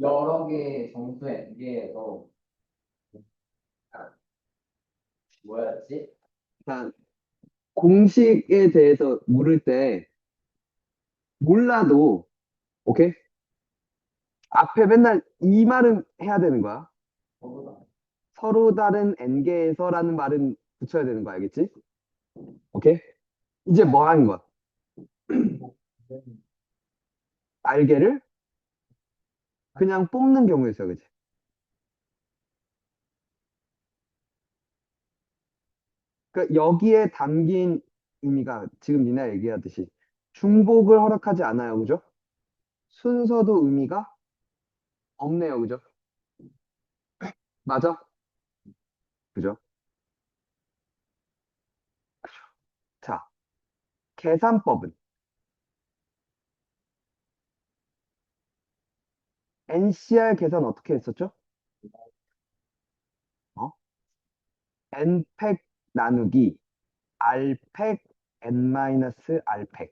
여러 개의 정수 N개에서 뭐였지? 자, 공식에 대해서 물을 때 몰라도, 오케이? 앞에 맨날 이 말은 해야 되는 거야. 뭐보다 서로 다른 n개에서라는 말은 붙여야 되는 거 알겠지? 오케이? 이제 뭐 하는 거야? 날개를 그냥 뽑는 경우였어, 그치? 그러니까 여기에 담긴 의미가 지금 니네 얘기하듯이 중복을 허락하지 않아요, 그죠? 순서도 의미가 없네요, 그죠? 맞아? 그죠? 자, 계산법은 NCR 계산 어떻게 했었죠? 어? N팩 나누기 R팩 N-R팩.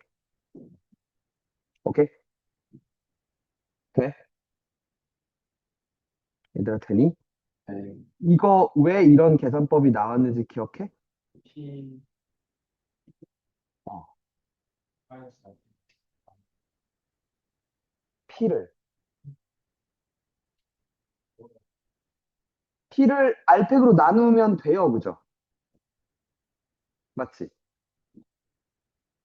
오케이? 돼? 얘들아, 되니? 이거 왜 이런 계산법이 나왔는지 기억해? P 어, 마이너스 P를 R팩으로 나누면 돼요, 그죠? 맞지?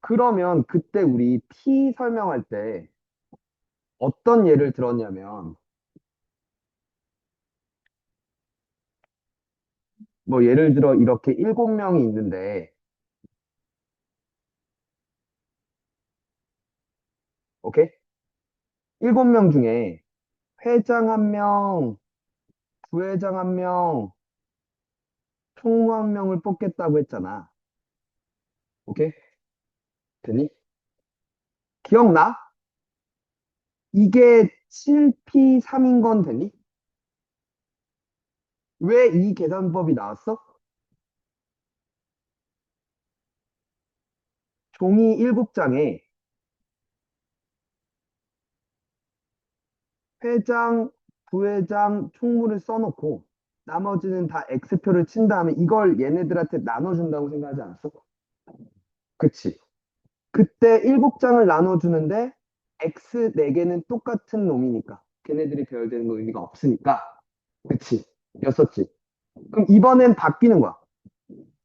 그러면 그때 우리 P 설명할 때 어떤 예를 들었냐면, 뭐 예를 들어 이렇게 7명이 있는데, 오케이? 7명 중에 회장 1명, 부회장 1명, 총무 1명을 뽑겠다고 했잖아. 오케이? 되니? 기억나? 이게 7P3인 건 되니? 왜 이 계산법이 나왔어? 종이 7장에 회장, 부회장, 총무를 써놓고 나머지는 다 X표를 친 다음에 이걸 얘네들한테 나눠준다고 생각하지 않았어? 그치? 그때 7장을 나눠주는데 X 4개는 똑같은 놈이니까 걔네들이 배열되는 거 의미가 없으니까 그치? 였었지. 그럼 이번엔 바뀌는 거야.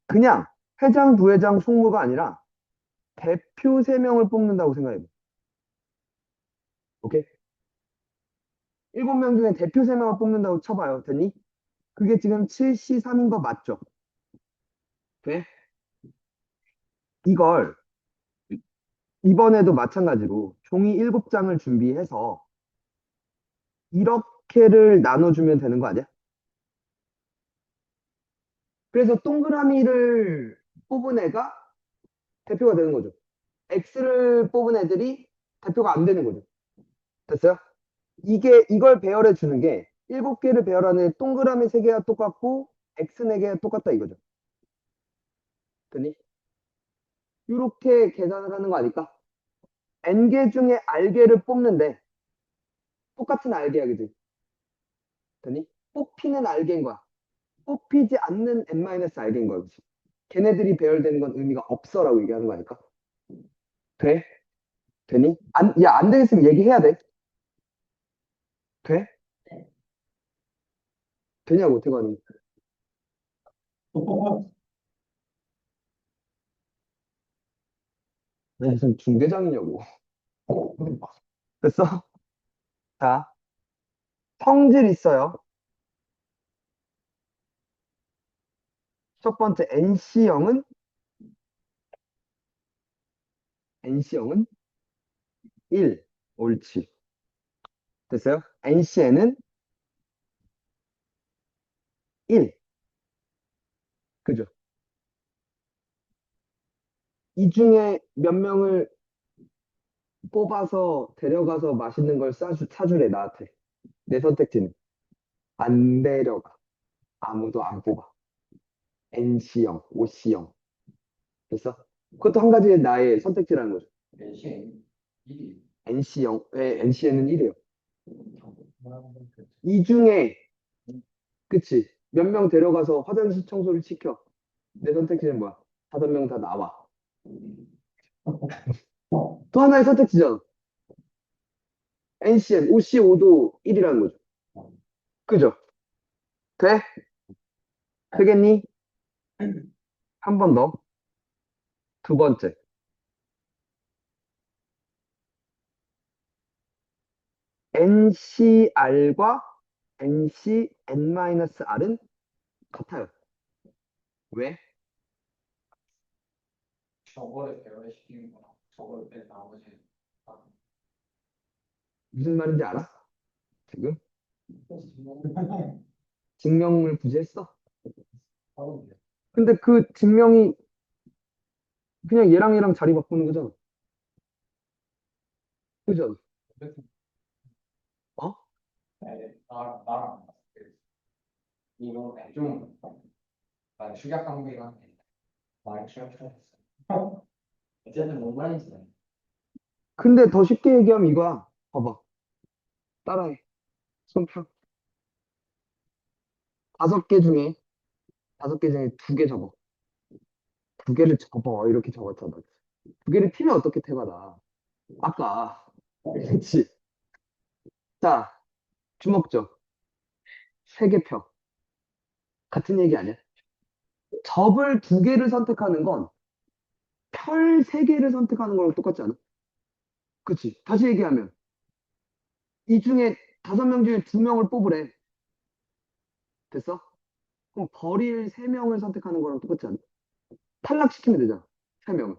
그냥 회장, 부회장, 총무가 아니라 대표 3명을 뽑는다고 생각해봐. 오케이? 7명 중에 대표 3명을 뽑는다고 쳐봐요. 됐니? 그게 지금 7C3인 거 맞죠? 돼? 이걸 이번에도 마찬가지로 종이 7장을 준비해서 이렇게를 나눠주면 되는 거 아니야? 그래서 동그라미를 뽑은 애가 대표가 되는 거죠. X를 뽑은 애들이 대표가 안 되는 거죠. 됐어요? 이걸 배열해 주는 게 7개를 배열하는 동그라미 3개가 똑같고 X 4개가 똑같다 이거죠. 됐니? 이렇게 계산을 하는 거 아닐까? N개 중에 R개를 뽑는데 똑같은 R개야, 그지? 됐니? 뽑히는 R개인 거야. 뽑히지 않는 N-R개인 거야, 그지? 걔네들이 배열되는 건 의미가 없어라고 얘기하는 거 아닐까? 돼? 되니? 야, 안 되겠으면 얘기해야 돼. 돼? 되냐고, 태관이. 무슨 중대장이냐고. 됐어? 자, 성질 있어요. 첫 번째, NC형은 1. 옳지. 됐어요? NCN은 1. 그죠? 이 중에 몇 명을 뽑아서 데려가서 맛있는 걸 사주래, 나한테. 내 선택지는. 안 데려가. 아무도 안 뽑아. NC형, OC형. 됐어? 그것도 한 가지의 나의 선택지라는 거죠. NCN 1위 NC형, 왜 NCN은 1이에요? 이 중에, 그치? 몇 명 데려가서 화장실 청소를 시켜. 내 선택지는 뭐야? 5명 다 나와. 또 하나의 선택지잖아. NCN, OC5도 1이라는 거죠. 그죠? 돼? 되겠니? 한 번 더. 두 번째. NCR과 NCN-R은 같아요. 왜? 저거를 배열시키는 거랑 저걸 뺀 나머지 다 무슨 말인지 알아? 지금? 증명을 굳이 했어? 하는데. 근데 그 증명이 그냥 얘랑 얘랑 자리 바꾸는 거잖아. 그죠? 어? 나랑 이거 좀 난 축약 관계가 많이 취약했어. 어쨌든 뭔 말인지 알. 근데 더 쉽게 얘기하면 이거야. 봐봐. 따라해. 손 펴. 5개 중에, 5개 중에 2개 적어. 2개를 접어. 이렇게 적었잖아. 2개를 피면 어떻게 태가 나? 아까. 그치? 자, 주먹적. 3개 펴. 같은 얘기 아니야? 접을 2개를 선택하는 건 펼 3개를 선택하는 거랑 똑같지 않아? 그치? 다시 얘기하면 이 중에 5명 중에 2명을 뽑으래. 됐어? 그럼 버릴 3명을 선택하는 거랑 똑같지 않아? 탈락시키면 되잖아. 3명을.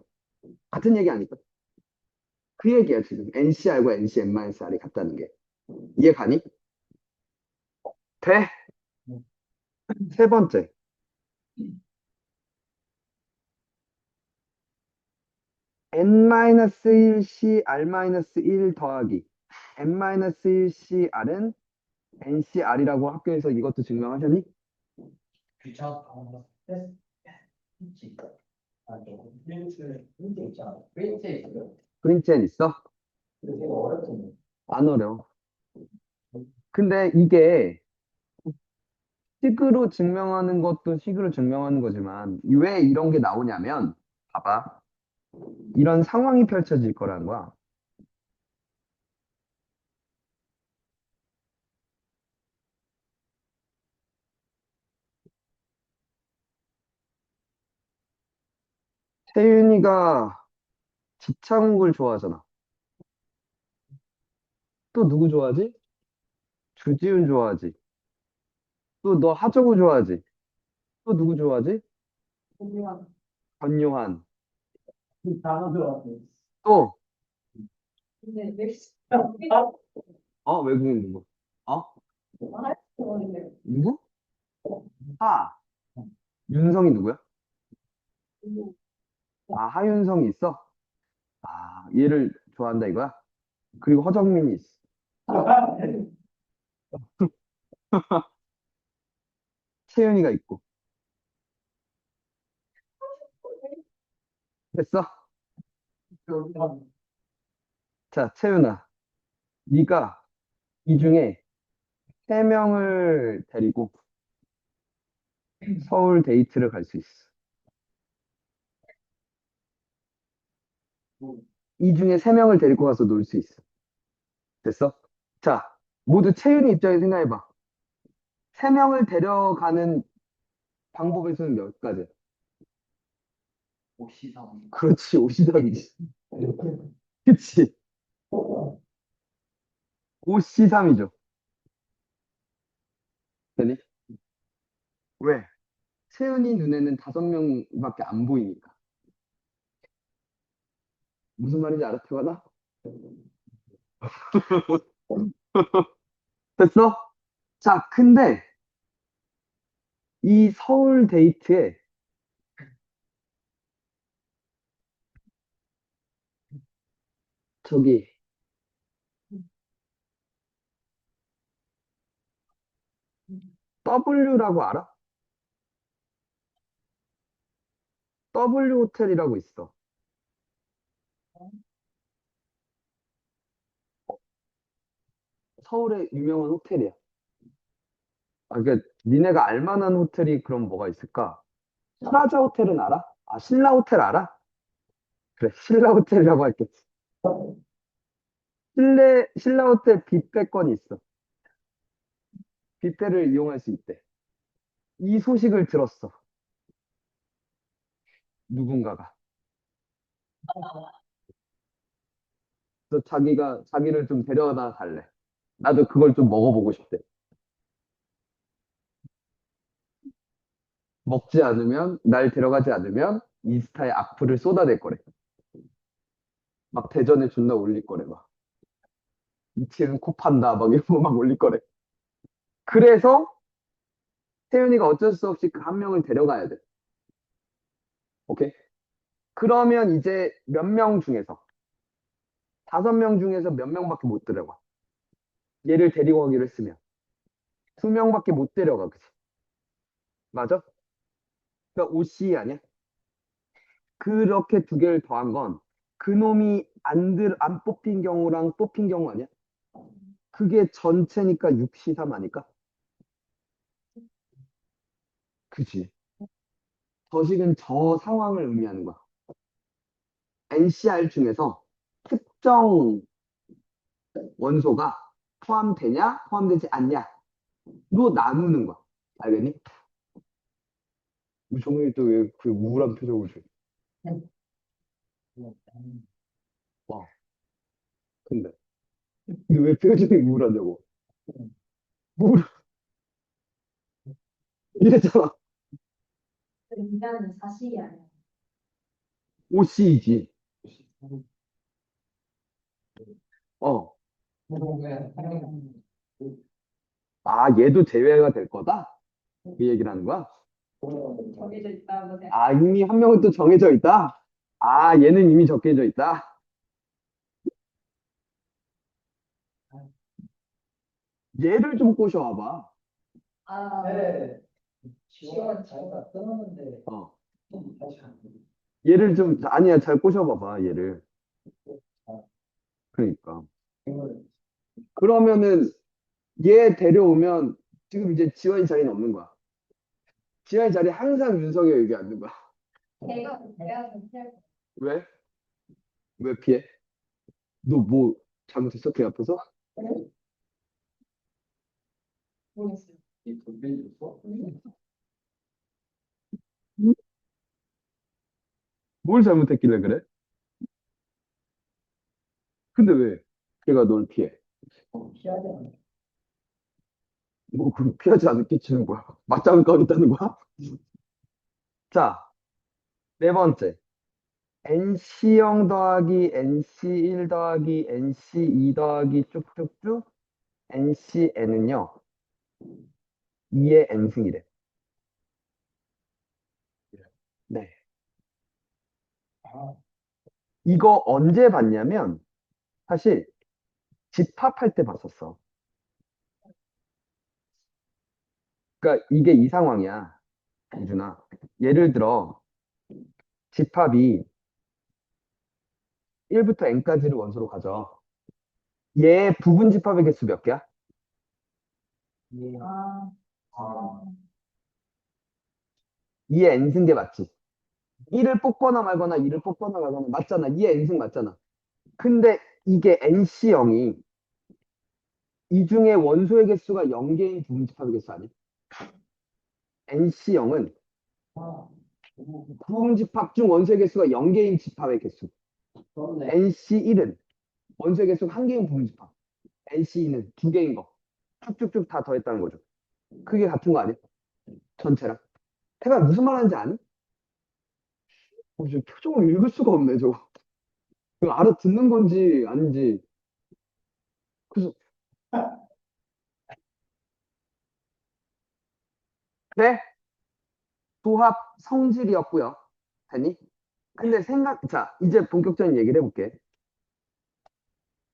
같은 얘기 아닐까? 그 얘기야, 지금. NCR과 NCN-R이 같다는 게. 이해 가니? 돼? 세 번째. N-1C R-1 더하기 N-1C R은 NCR이라고 학교에서 이것도 증명하셨니? 귀찮다. 했지. 좀 프린트 있잖아. 프린트 있어요. 그린첸 있어? 근데 되게 어렵던데. 안 어려워. 근데 이게 식으로 증명하는 것도 식으로 증명하는 거지만 왜 이런 게 나오냐면 봐봐. 이런 상황이 펼쳐질 거라는 거야. 태윤이가 지창욱을 좋아하잖아. 또 누구 좋아하지? 주지훈 좋아하지. 또 너 하정우 좋아하지. 또 누구 좋아하지? 소중한 권요한. 단어 들어왔어. 또 근데 내 외국인 누구? 어? 누구? 하. 윤성이 누구야? 아, 하윤성이 있어? 아, 얘를 좋아한다 이거야? 그리고 허정민이 있어. 채윤이가 있고. 됐어? 자, 채윤아. 네가 이 중에 3명을 데리고 서울 데이트를 갈 수 있어. 이 중에 3명을 데리고 가서 놀 수 있어. 됐어? 자, 모두 채윤이 입장에 생각해봐. 3명을 데려가는 방법의 수는 몇 가지? 옥시상. 그렇지, 오시삼이지. 그치? 오시삼이죠. 되니? 왜? 채윤이 눈에는 5명밖에 안 보이니까. 무슨 말인지 알아채거나? 됐어? 자, 근데 이 서울 데이트에 저기 W라고 알아? W 호텔이라고 있어. 서울의 유명한 호텔이야. 아, 그러니까 니네가 알 만한 호텔이 그럼 뭐가 있을까? 프라자 호텔은 알아? 아, 신라 호텔 알아? 그래, 신라 호텔이라고 할게. 신라 호텔 뷔페권이 있어. 뷔페를 이용할 수 있대. 이 소식을 들었어. 누군가가. 그래서 자기를 좀 데려다 달래. 나도 그걸 좀 먹어보고 싶대. 먹지 않으면, 날 데려가지 않으면 인스타에 악플을 쏟아낼 거래. 막 대전에 존나 올릴 거래, 막. 이치는 코 판다, 막 이런 거 막 올릴 거래. 그래서 태윤이가 어쩔 수 없이 그 한 명을 데려가야 돼. 오케이? 그러면 이제 몇 명 중에서, 5명 중에서 몇 명밖에 못 데려가. 얘를 데리고 가기로 했으면. 2명밖에 못 데려가, 그치? 맞아? 그러니까 OC 아니야? 그렇게 두 개를 더한 건 그놈이 안 뽑힌 경우랑 뽑힌 경우 아니야? 그게 전체니까 6C3 아닐까? 그치? 저식은 저 상황을 의미하는 거야. NCR 중에서 특정 원소가 포함되냐, 포함되지 않냐로 나누는 거야. 알겠니? 종현이 또 왜 그 우울한 표정을 줘? 와, 근데 왜 표정이 우울하냐고? 우울, 이랬잖아. 인간은 사실이 아니야. OC이지. 어. 아, 얘도 제외가 될 거다? 그 얘기를 하는 거야? 정해져 있다고 생각. 아, 이미 한 명은 또 정해져 있다? 아, 얘는 이미 정해져 있다? 얘를 좀 꼬셔와봐. 아, 네. 시간 자기가 끊었는데 어. 다시 안 돼. 얘를 좀, 아니야, 잘 꼬셔봐봐, 얘를. 그러니까. 이걸 그러면은, 얘 데려오면, 지금 이제 지원이 자리는 없는 거야. 지원이 자리 항상 윤석열 여기 앉는 거야. 내가 좀 피할 거야. 왜? 왜 피해? 너 뭐 잘못했어? 그 앞에서? 모르겠어요. 이돈 빌렸어? 뭘 잘못했길래 그래? 근데 왜 걔가 널 피해? 피하지 않아. 뭐, 그 피하지 않게 치는 거야. 맞짱을 까겠다는 거야? 자, 네 번째. NC0 더하기 NC1 더하기 NC2 더하기 쭉쭉쭉 NCN은요, 2의 N승이래. 네. 아, 이거 언제 봤냐면, 사실 집합할 때 봤었어. 그러니까 이게 이 상황이야, 이준아. 예를 들어, 집합이 1부터 N까지를 원소로 가져. 얘 부분 집합의 개수 몇 개야? 예. 아, 아, 2의 N승계 맞지? 1을 뽑거나 말거나 2를 뽑거나 말거나 맞잖아. 2의 N승 맞잖아. 근데 이게 NC0이 이 중에 원소의 개수가 0개인 부분 집합의 개수 아니야? NC0은 아, 부분 집합 중 원소의 개수가 0개인 집합의 개수. 그렇네. NC1은 원소의 개수가 1개인 부분 집합. NC2는 2개인 거. 쭉쭉쭉 다 더했다는 거죠. 그게 같은 거 아니야? 전체랑. 태가 무슨 말 하는지 아니? 지금 표정을 읽을 수가 없네, 저거. 이거 알아듣는 건지 아닌지. 그래서, 네? 조합 성질이었고요. 됐니? 근데 자, 이제 본격적인 얘기를 해볼게.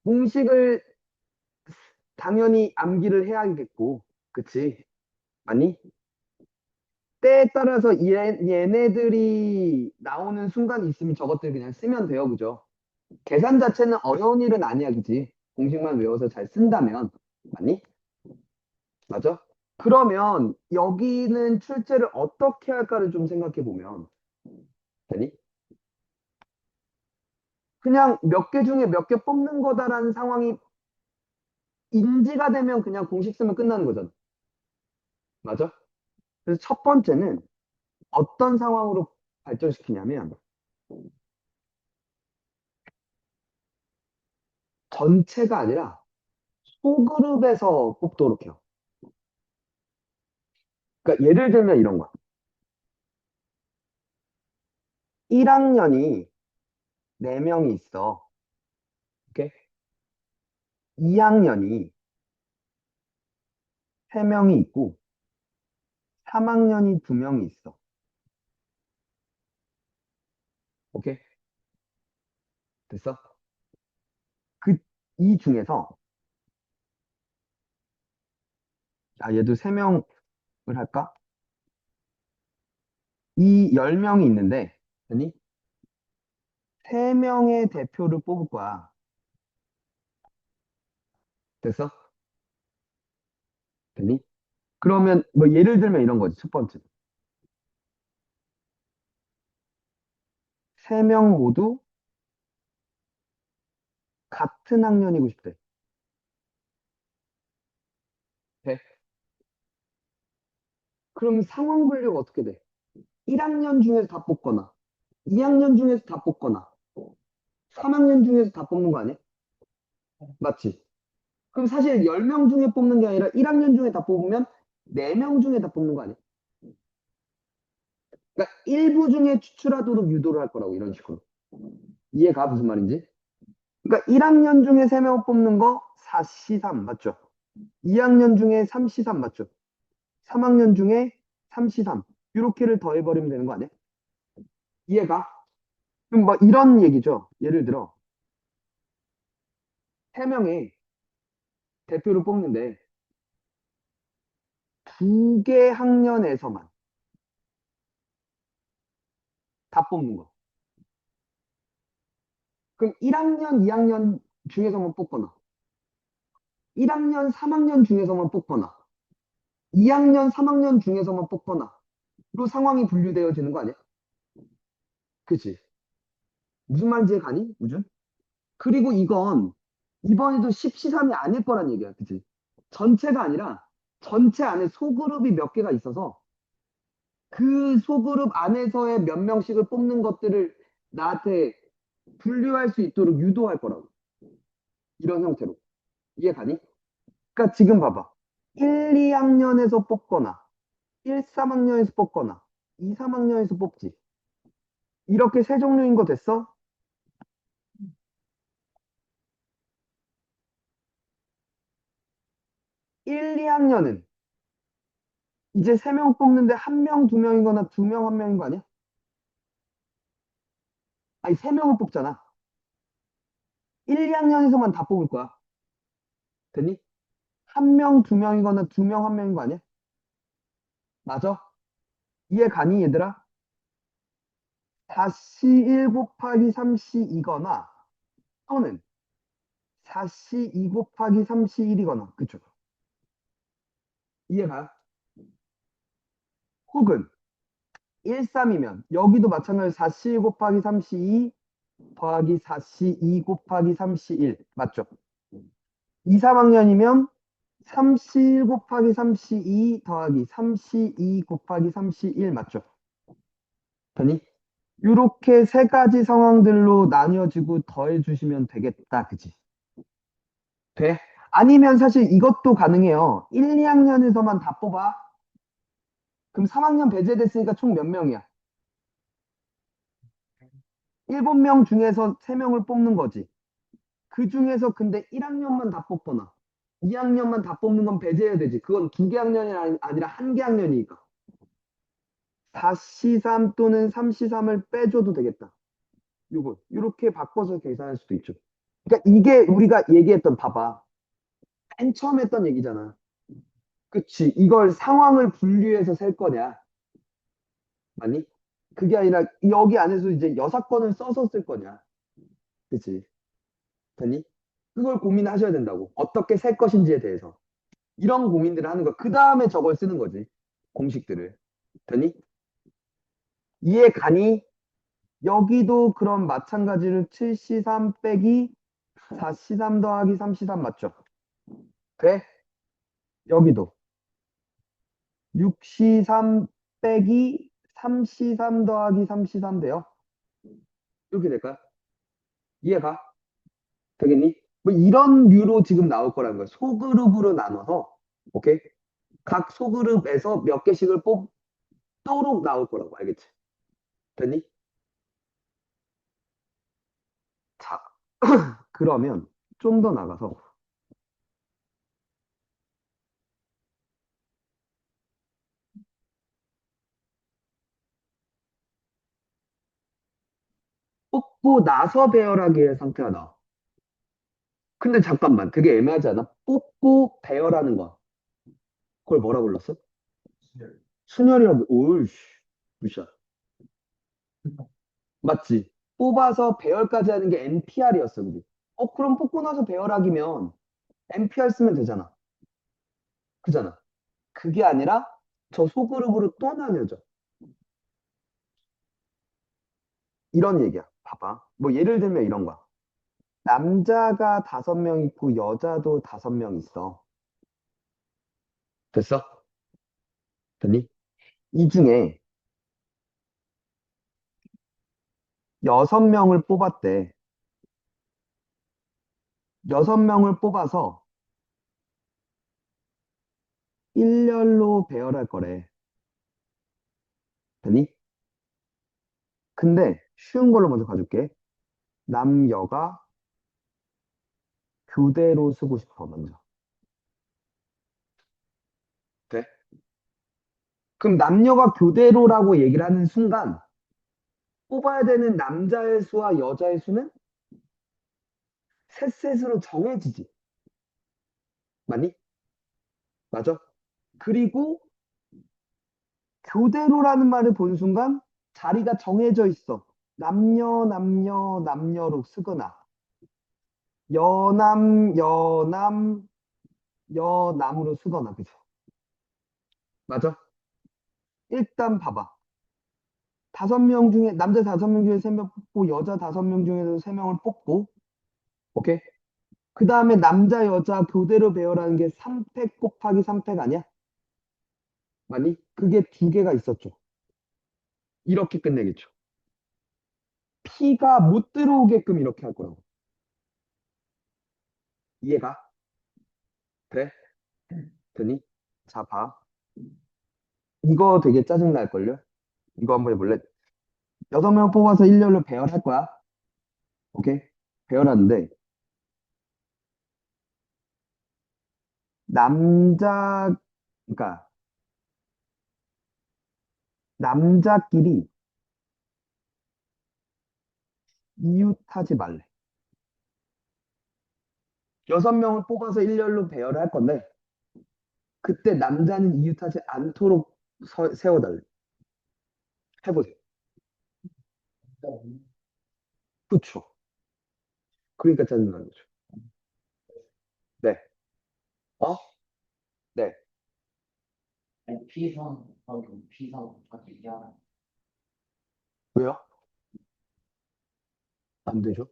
공식을 당연히 암기를 해야겠고, 그치? 아니? 때에 따라서 얘네들이 나오는 순간이 있으면 저것들 그냥 쓰면 돼요, 그죠? 계산 자체는 어려운 일은 아니야, 그치? 공식만 외워서 잘 쓴다면. 맞니? 맞아? 그러면 여기는 출제를 어떻게 할까를 좀 생각해 보면 되니? 그냥 몇 개 중에 몇 개 뽑는 거다라는 상황이 인지가 되면 그냥 공식 쓰면 끝나는 거잖아. 맞아? 그래서 첫 번째는 어떤 상황으로 발전시키냐면 전체가 아니라 소그룹에서 뽑도록 해요. 그러니까 예를 들면 이런 거야. 1학년이 4명이 있어. 오케이? 2학년이 3명이 있고 3학년이 2명이 있어. 오케이? 됐어? 이 중에서 얘도 3명을 할까? 이 10명이 있는데 아니 3명의 대표를 뽑을 거야. 됐어? 됐니? 그러면 뭐 예를 들면 이런 거지. 첫 번째. 3명 모두 같은 학년이고 싶대. 돼? 그럼 상황 분류가 어떻게 돼? 1학년 중에서 다 뽑거나 2학년 중에서 다 뽑거나 3학년 중에서 다 뽑는 거 아니야? 맞지? 그럼 사실 10명 중에 뽑는 게 아니라 1학년 중에 다 뽑으면 4명 중에 다 뽑는 거 아니야? 그러니까 일부 중에 추출하도록 유도를 할 거라고 이런 식으로. 이해가 무슨 말인지? 그러니까 1학년 중에 3명 뽑는 거 4C3 맞죠? 2학년 중에 3C3 맞죠? 3학년 중에 3C3 이렇게를 더해버리면 되는 거 아니야? 이해가? 그럼 뭐 이런 얘기죠. 예를 들어 3명의 대표를 뽑는데 2개 학년에서만 다 뽑는 거. 그럼 1학년, 2학년 중에서만 뽑거나 1학년, 3학년 중에서만 뽑거나 2학년, 3학년 중에서만 뽑거나 로 상황이 분류되어지는 거 아니야? 그치? 무슨 말인지 가니? 우준? 그리고 이건 이번에도 10C3이 아닐 거란 얘기야. 그치? 전체가 아니라 전체 안에 소그룹이 몇 개가 있어서 그 소그룹 안에서의 몇 명씩을 뽑는 것들을 나한테 분류할 수 있도록 유도할 거라고. 이런 형태로. 이해 가니? 그러니까 지금 봐봐. 1, 2학년에서 뽑거나 1, 3학년에서 뽑거나 2, 3학년에서 뽑지. 이렇게 세 종류인 거 됐어? 1, 2학년은 이제 3명 뽑는데 1명, 2명이거나 2명, 1명인 거 아니야? 아니, 3명을 뽑잖아. 1, 2학년에서만 다 뽑을 거야. 됐니? 1명, 2명이거나 2명, 1명인 거 아니야? 맞아? 이해 가니, 얘들아? 4C1 곱하기 3C2거나 또는 4C2 곱하기 3C1이거나 그쵸? 이해가? 혹은 1, 3이면 여기도 마찬가지로 4C1 곱하기 3C2 더하기 4C2 곱하기 3C1 맞죠? 2, 3학년이면 3C1 곱하기 3C2 더하기 3C2 곱하기 3C1 맞죠? 되니? 이렇게 세 가지 상황들로 나뉘어지고 더해주시면 되겠다. 그치? 돼? 아니면 사실 이것도 가능해요. 1, 2학년에서만 다 뽑아. 그럼 3학년 배제됐으니까 총 몇 명이야? 7명 중에서 3명을 뽑는 거지. 그 중에서 근데 1학년만 다 뽑거나 2학년만 다 뽑는 건 배제해야 되지. 그건 2개 학년이 아니라 1개 학년이니까. 4C3 또는 3C3을 빼줘도 되겠다. 이렇게 바꿔서 계산할 수도 있죠. 그러니까 이게 우리가 얘기했던, 봐봐. 맨 처음 했던 얘기잖아. 그치? 이걸 상황을 분류해서 셀 거냐? 맞니? 그게 아니라 여기 안에서 이제 여사건을 써서 쓸 거냐? 그치? 됐니? 그걸 고민하셔야 된다고. 어떻게 셀 것인지에 대해서. 이런 고민들을 하는 거. 그 다음에 저걸 쓰는 거지. 공식들을. 되니? 이해 가니? 여기도 그럼 마찬가지로 7C3 빼기 4C3 더하기 3C3 맞죠? 돼? 여기도 6C3 빼기 3C3 더하기 3C3 돼요? 이렇게 될까요? 이해가? 되겠니? 뭐 이런 류로 지금 나올 거라는 거야. 소그룹으로 나눠서, 오케이? 각 소그룹에서 몇 개씩을 뽑도록 나올 거라고, 알겠지? 됐니? 자, 그러면 좀 더 나가서 뽑고 나서 배열하기의 상태가 나와. 근데 잠깐만, 되게 애매하지 않아? 뽑고 배열하는 거. 그걸 뭐라 불렀어? 순열이라고, 오이씨, 무시야. 맞지? 뽑아서 배열까지 하는 게 NPR이었어, 그지? 그럼 뽑고 나서 배열하기면 NPR 쓰면 되잖아. 그잖아. 그게 아니라 저 소그룹으로 또 나뉘어져. 이런 얘기야. 봐봐. 뭐 예를 들면 이런 거야. 남자가 5명 있고 여자도 5명 있어. 됐어? 됐니? 이 중에 6명을 뽑았대. 6명을 뽑아서 일렬로 배열할 거래. 됐니? 근데 쉬운 걸로 먼저 가줄게. 남여가 교대로 쓰고 싶어, 먼저. 돼? 그럼 남녀가 교대로라고 얘기를 하는 순간 뽑아야 되는 남자의 수와 여자의 수는 셋셋으로 정해지지. 맞니? 맞아? 그리고 교대로라는 말을 본 순간 자리가 정해져 있어. 남녀, 남녀, 남녀로 쓰거나 여남, 여남, 여남으로 쓰거나 그죠? 맞아? 일단 봐봐. 5명 중에 남자 5명 중에 3명 뽑고 여자 5명 중에서 3명을 뽑고 오케이? 그 다음에 남자 여자 교대로 배열하는 게 3팩 곱하기 3팩 아니야? 맞니? 그게 2개가 있었죠. 이렇게 끝내겠죠. P가 못 들어오게끔 이렇게 할 거라고. 이해가? 돼? 되니? 자, 봐. 이거 되게 짜증날걸요? 이거 한번 해볼래? 6명 뽑아서 일렬로 배열할 거야. 오케이? 배열하는데, 남자, 그러니까, 남자끼리 이웃하지 말래. 6명을 뽑아서 일렬로 배열할 건데, 그때 남자는 이웃하지 않도록 세워달래. 해보세요. 그쵸? 그러니까 짜증나는 거죠. 네. 어? 네. P선하고 P선 같이 얘기하는 왜요? 안 되죠?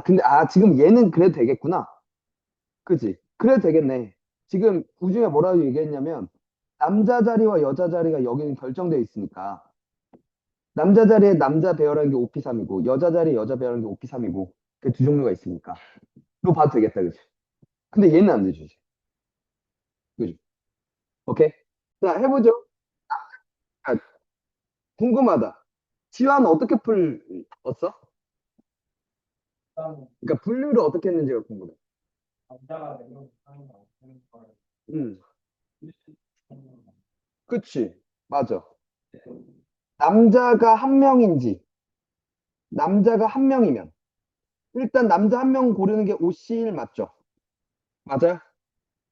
근데, 지금 얘는 그래도 되겠구나. 그지? 그래도 되겠네. 지금 우중에 뭐라고 얘기했냐면, 남자 자리와 여자 자리가 여기는 결정되어 있으니까, 남자 자리에 남자 배열하는 게 5P3이고, 여자 자리에 여자 배열하는 게 5P3이고, 그 두 종류가 있으니까. 이거 봐도 되겠다, 그지? 근데 얘는 안 되죠, 이제. 그죠? 오케이? 자, 해보죠. 아, 궁금하다. 지환 어떻게 풀었어? 일단 그러니까 분류를 어떻게 했는지가 궁금해. 남자가 내용 하는 거 하는 걸 음, 하는 거. 그치. 맞아. 남자가 한 명인지, 남자가 한 명이면, 일단 남자 한 명 고르는 게 OC1 맞죠? 맞아요?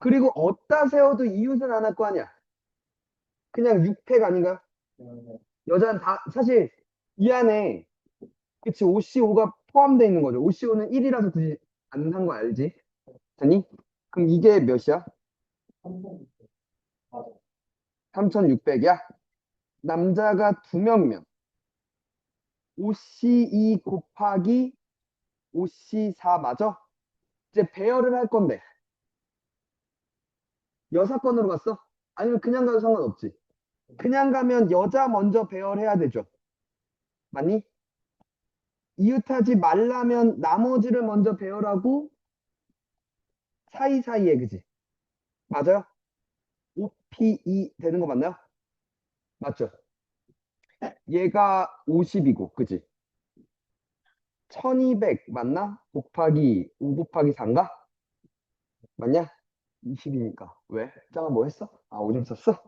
그리고 어디다 세워도 이웃은 안 할 거 아니야? 그냥 6팩 아닌가? 그런데 여자는 다, 사실 이 안에, 그치, OCO가 포함되어 있는 거죠. OCO는 1이라서 굳이 안 산 거 알지? 됐니? 그럼 이게 몇이야? 3,600. 맞아. 3,600이야? 남자가 2명이면 OC2 곱하기 OC4 맞아? 이제 배열을 할 건데 여사건으로 갔어? 아니면 그냥 가도 상관없지. 그냥 가면 여자 먼저 배열해야 되죠. 맞니? 이웃하지 말라면 나머지를 먼저 배열하고 사이사이에 그지? 맞아요? OP2 되는 거 맞나요? 맞죠? 얘가 50이고 그지? 1200 맞나? 곱하기 5 곱하기 4인가? 맞냐? 20이니까. 왜? 짱아 뭐 했어? 아, 5점 썼어?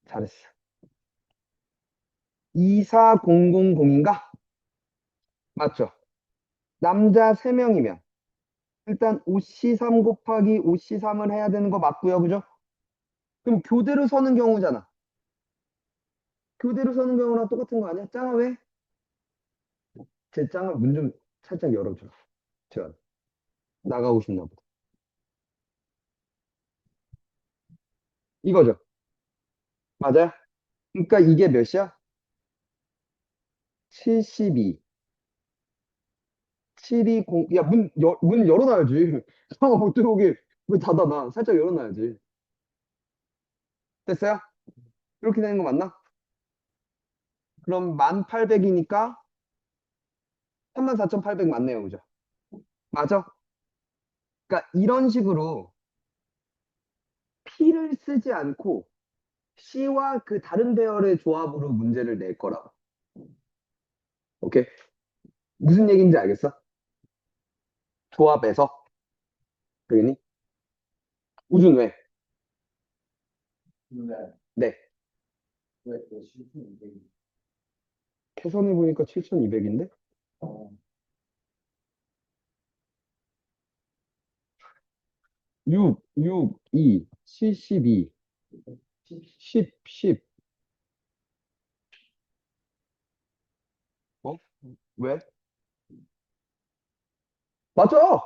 잘했어. 24000인가? 맞죠? 남자 3명이면 일단 OC3 곱하기 OC3을 해야 되는 거 맞고요. 그죠? 그럼 교대로 서는 경우잖아. 교대로 서는 경우랑 똑같은 거 아니야? 짱아 왜? 제 짱아 문 좀 살짝 열어줘. 제가 나가고 싶나 보다. 이거죠? 맞아요? 그러니까 이게 몇이야? 72. 720. 야, 문 열어놔야지. 짱아 못 들어오게 왜 닫아놔? 살짝 열어놔야지. 됐어요? 이렇게 되는 거 맞나? 그럼 1800이니까 34,800 맞네요. 그죠? 맞아? 그러니까 이런 식으로 P를 쓰지 않고 C와 그 다른 배열의 조합으로 문제를 낼 거라고. 오케이? 무슨 얘기인지 알겠어? 조합에서. 그러니? 우준 왜? 근데 네. 왜또 7,200이? 계산해 보니까 7,200인데? 어, 6, 6, 2, 72, 10, 10. 어? 왜? 맞아!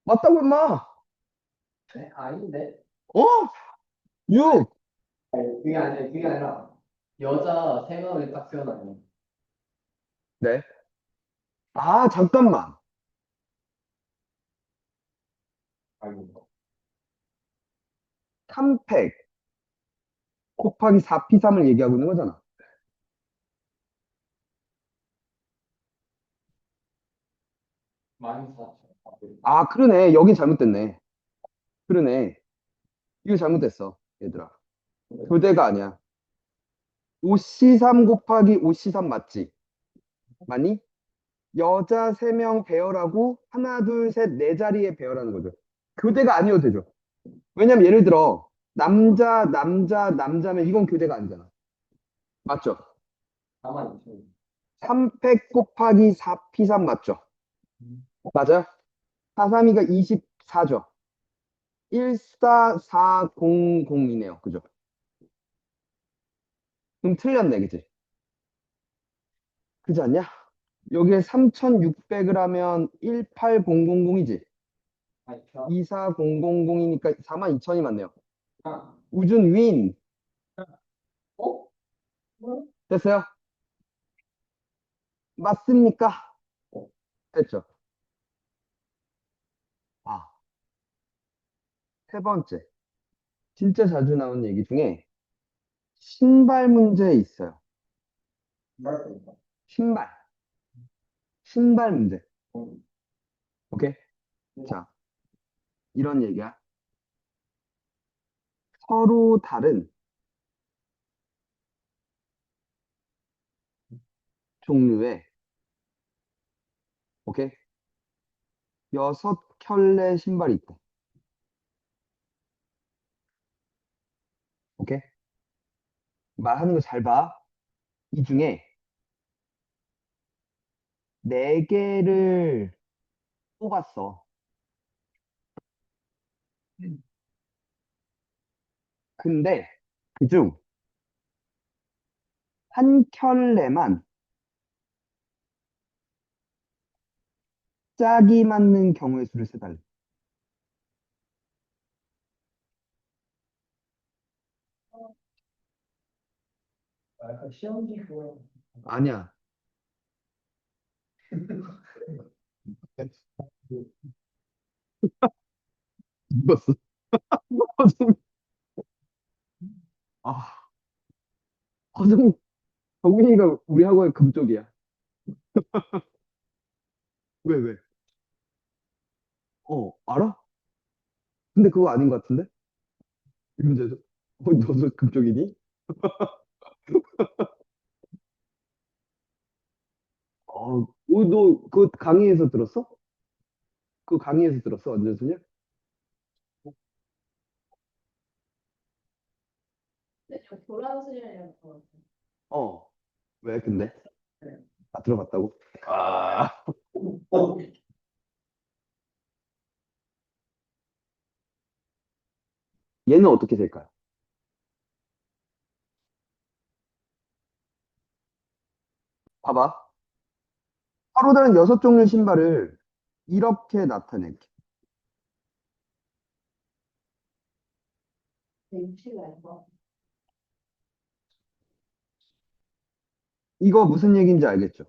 맞다고 임마! 네? 아닌데? 어? 6! 아니, 그게 아니라 여자 3명을 딱 세워놔요. 네. 아, 잠깐만. 아이고. 3팩 곱하기 4P3을 얘기하고 있는 거잖아. 14,400. 아, 그러네. 여긴 잘못됐네. 그러네. 이거 잘못됐어. 얘들아. 교대가 아니야. 5C3 곱하기 5C3 맞지? 맞니? 여자 3명 배열하고 하나, 둘, 셋, 네 자리에 배열하는 거죠. 교대가 아니어도 되죠. 왜냐면 예를 들어 남자, 남자, 남자면 이건 교대가 아니잖아. 맞죠? 42,000. 3팩 곱하기 4P3 맞죠? 맞아요? 432가 24죠. 14400이네요. 그죠? 그럼 틀렸네, 그지? 그지 않냐? 여기에 3600을 하면 18000이지? 아, 저, 24000이니까 42000이 맞네요. 아, 우준 윈. 어? 뭐? 됐어요? 맞습니까? 됐죠? 아, 세 번째. 진짜 자주 나오는 얘기 중에 신발 문제 있어요. 말입니다. 신발. 신발 문제. 오케이? 자, 이런 얘기야. 서로 다른 종류의, 오케이? 6켤레 신발이 있다. 오케이? 말하는 거 잘 봐. 이 중에 4개를 뽑았어. 근데 그중 한 켤레만 짝이 맞는 경우의 수를 세달래. 약간 시험지 그거. 아니야. 죽었어. 아, 허정, 정민이가 우리 학원의 금쪽이야. 왜, 왜? 알아? 근데 그거 아닌 것 같은데? 이 문제에서. 너도 금쪽이니? 너 그 강의에서 들었어? 그 강의에서 들었어? 완전 소녀? 근데 저 교란 수련이라고 들었어요. 어. 왜, 근데? 네. 들어봤다고? 아, 얘는 어떻게 될까요? 봐봐. 서로 다른 6종류 신발을 이렇게 나타낼게. 내 육식을 알고. 이거 무슨 얘기인지 알겠죠?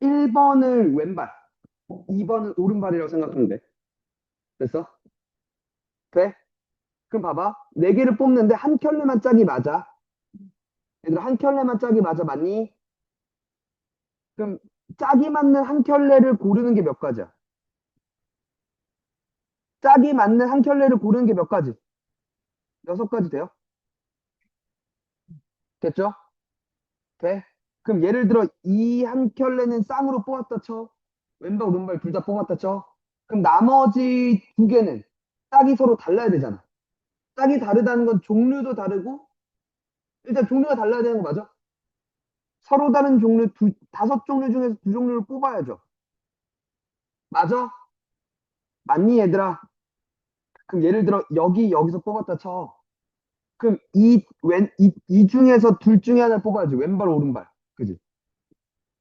1번을 왼발, 2번을 오른발이라고 생각하면 돼. 됐어? 돼? 그럼 봐봐. 4개를 뽑는데 한 켤레만 짝이 맞아. 얘들아, 한 켤레만 짝이 맞아, 맞니? 그럼 짝이 맞는 한 켤레를 고르는 게 몇 가지야? 짝이 맞는 한 켤레를 고르는 게 몇 가지? 6가지 돼요? 됐죠? 돼? 그럼 예를 들어 이 한 켤레는 쌍으로 뽑았다 쳐. 왼발, 오른발 둘 다 뽑았다 쳐. 그럼 나머지 2개는 짝이 서로 달라야 되잖아. 짝이 다르다는 건 종류도 다르고 일단 종류가 달라야 되는 거 맞아? 서로 다른 종류 5종류 중에서 2종류를 뽑아야죠. 맞아? 맞니 얘들아? 그럼 예를 들어 여기서 뽑았다 쳐. 그럼 이 중에서 둘 중에 하나 뽑아야지. 왼발, 오른발. 그지?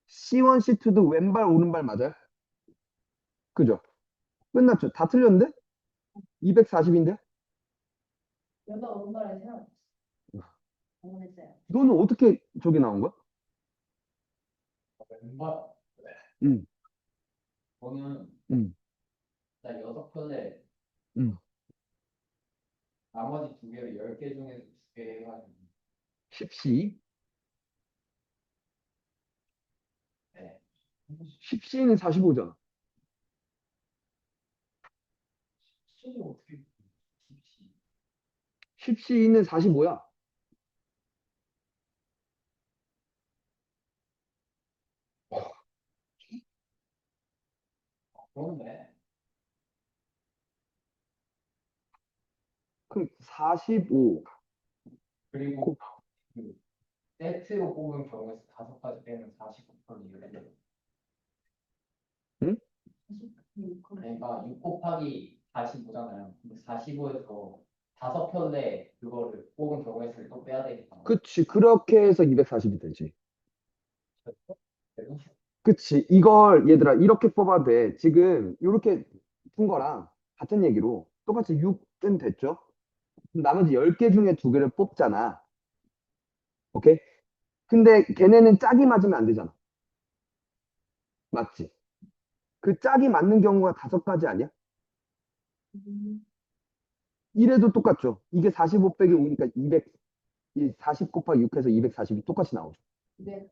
C1, C2도 왼발, 오른발 맞아요? 그죠? 끝났죠? 다 틀렸는데? 240인데? 여자 오른발에 세워. 잘못했어요. 너는 어떻게 저기 나온 거야? 왼발. 응, 저는 응, 나 6편에 응. 나머지 2개를 10개 중에서 2개 해가지고. 10C? 네. 10C는 45잖아. 수준이 어떻게 깊지? 10C는 45야. 그런데 그럼 45. 그리고 그 세트로 뽑은 경우에서 5가지 빼면 49편이에요. 응? 그러니까 6 곱하기 45잖아요. 근데 45에서 5편에 그거를 뽑은 경우에서 또 빼야 되니까. 그치. 그렇게 해서 240이 되지. 그치. 이걸 얘들아 이렇게 뽑아도 돼. 지금 이렇게 푼 거랑 같은 얘기로 똑같이 6은 됐죠? 그럼 나머지 10개 중에 2개를 뽑잖아. 오케이? 근데 걔네는 짝이 맞으면 안 되잖아. 맞지? 그 짝이 맞는 경우가 5가지 아니야? 이래도 똑같죠. 이게 45 빼기 5니까 200, 이 40 곱하기 6 해서 240이 똑같이 나오죠. 네.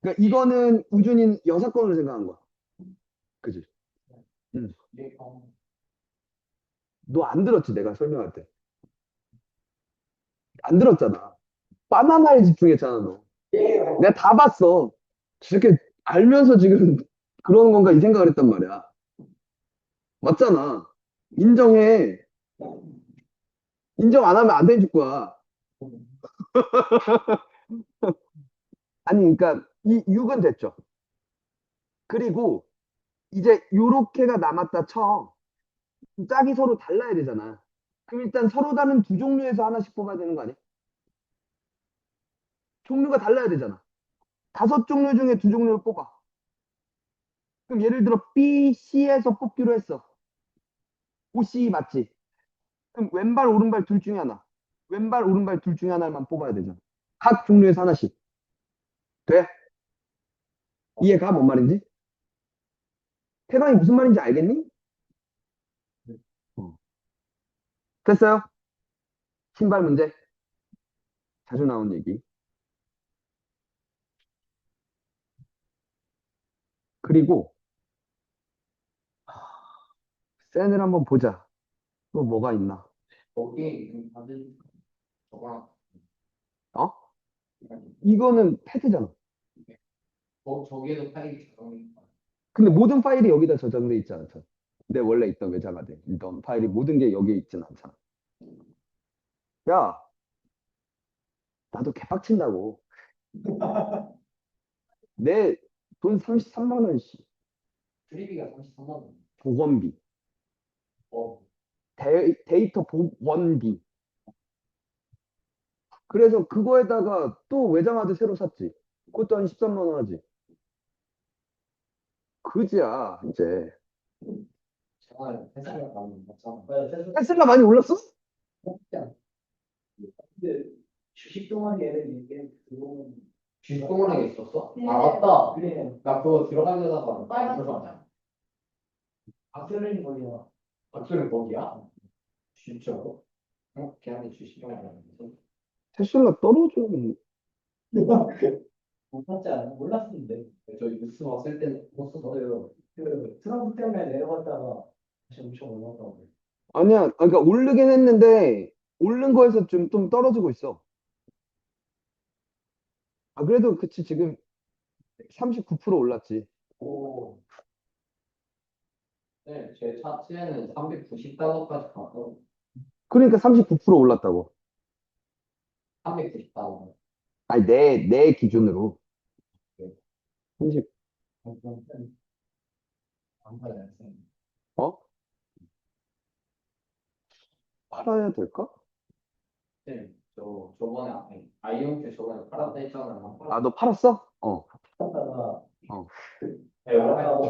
그러니까 이거는 우준이는 6건으로 생각한 거야. 그지? 응. 이게 너 안 들었지, 내가 설명할 때. 안 들었잖아. 바나나에 집중했잖아, 너. 내가 다 봤어. 저렇게 알면서 지금 그러는 건가 이 생각을 했단 말이야. 맞잖아. 인정해. 인정 안 하면 안 되는 축구야. 아니, 그러니까 이 6은 됐죠. 그리고 이제 요렇게가 남았다 쳐. 짝이 서로 달라야 되잖아. 그럼 일단 서로 다른 두 종류에서 하나씩 뽑아야 되는 거 아니야? 종류가 달라야 되잖아. 5종류 중에 2종류를 뽑아. 그럼 예를 들어 B, C에서 뽑기로 했어. O, C 맞지? 그럼 왼발, 오른발 둘 중에 하나. 왼발, 오른발 둘 중에 하나만 뽑아야 되잖아. 각 종류에서 하나씩. 돼? 이해가? 뭔 말인지? 태강이 무슨 말인지 알겠니? 어. 됐어요? 신발 문제. 자주 나온 얘기. 그리고 셀을 한번 보자. 또 뭐가 있나? 거기에 다들 저거랑 어? 이거는 패드잖아. 저기에도 파일이 저장돼. 근데 모든 파일이 여기다 저장돼 있지 않잖아. 내 원래 있던 외장하드에 있던 파일이 모든 게 여기에 있진 않잖아. 야, 나도 개빡친다고. 내 돈 33만 원, 씨. 수리비가 33만 원. 보건비, 어, 데이터 복원비. 그래서 그거에다가 또 외장하드 새로 샀지. 그것도 한 13만 원 하지. 그지야, 이제. 정말 회사가 나는 맞잖아. 테슬라 많이 올랐어? 근데 주식 동아리에는 이게 그거는 주식 동아리에 있었어? 아 맞다. 그래. 나 그거 들어가려다가 빨간 들어가. 거죠. 박설린이 거기야. 박설린 거기야? 진짜로? 걔한테 주식 동아리 아니었어? 테슬라 떨어져. 못 샀지 않아? 몰랐는데. 저 뉴스 봤을 때는 못 썼어요. 그 트럼프 때문에 내려갔다가 다시 엄청 올랐다고. 아니야, 그러니까 오르긴 했는데, 오른 거에서 좀 떨어지고 있어. 아, 그래도 그치, 지금 39% 올랐지. 오. 네, 제 차트에는 390달러까지 가서 그러니까 39% 올랐다고. 390달러. 아니, 내 기준으로. 30, 안 팔아요. 어? 팔아야 될까? 네, 저번에 아이온큐 저번에 팔았다 했잖아요. 아, 너 팔았어? 어, 팔았다가 어.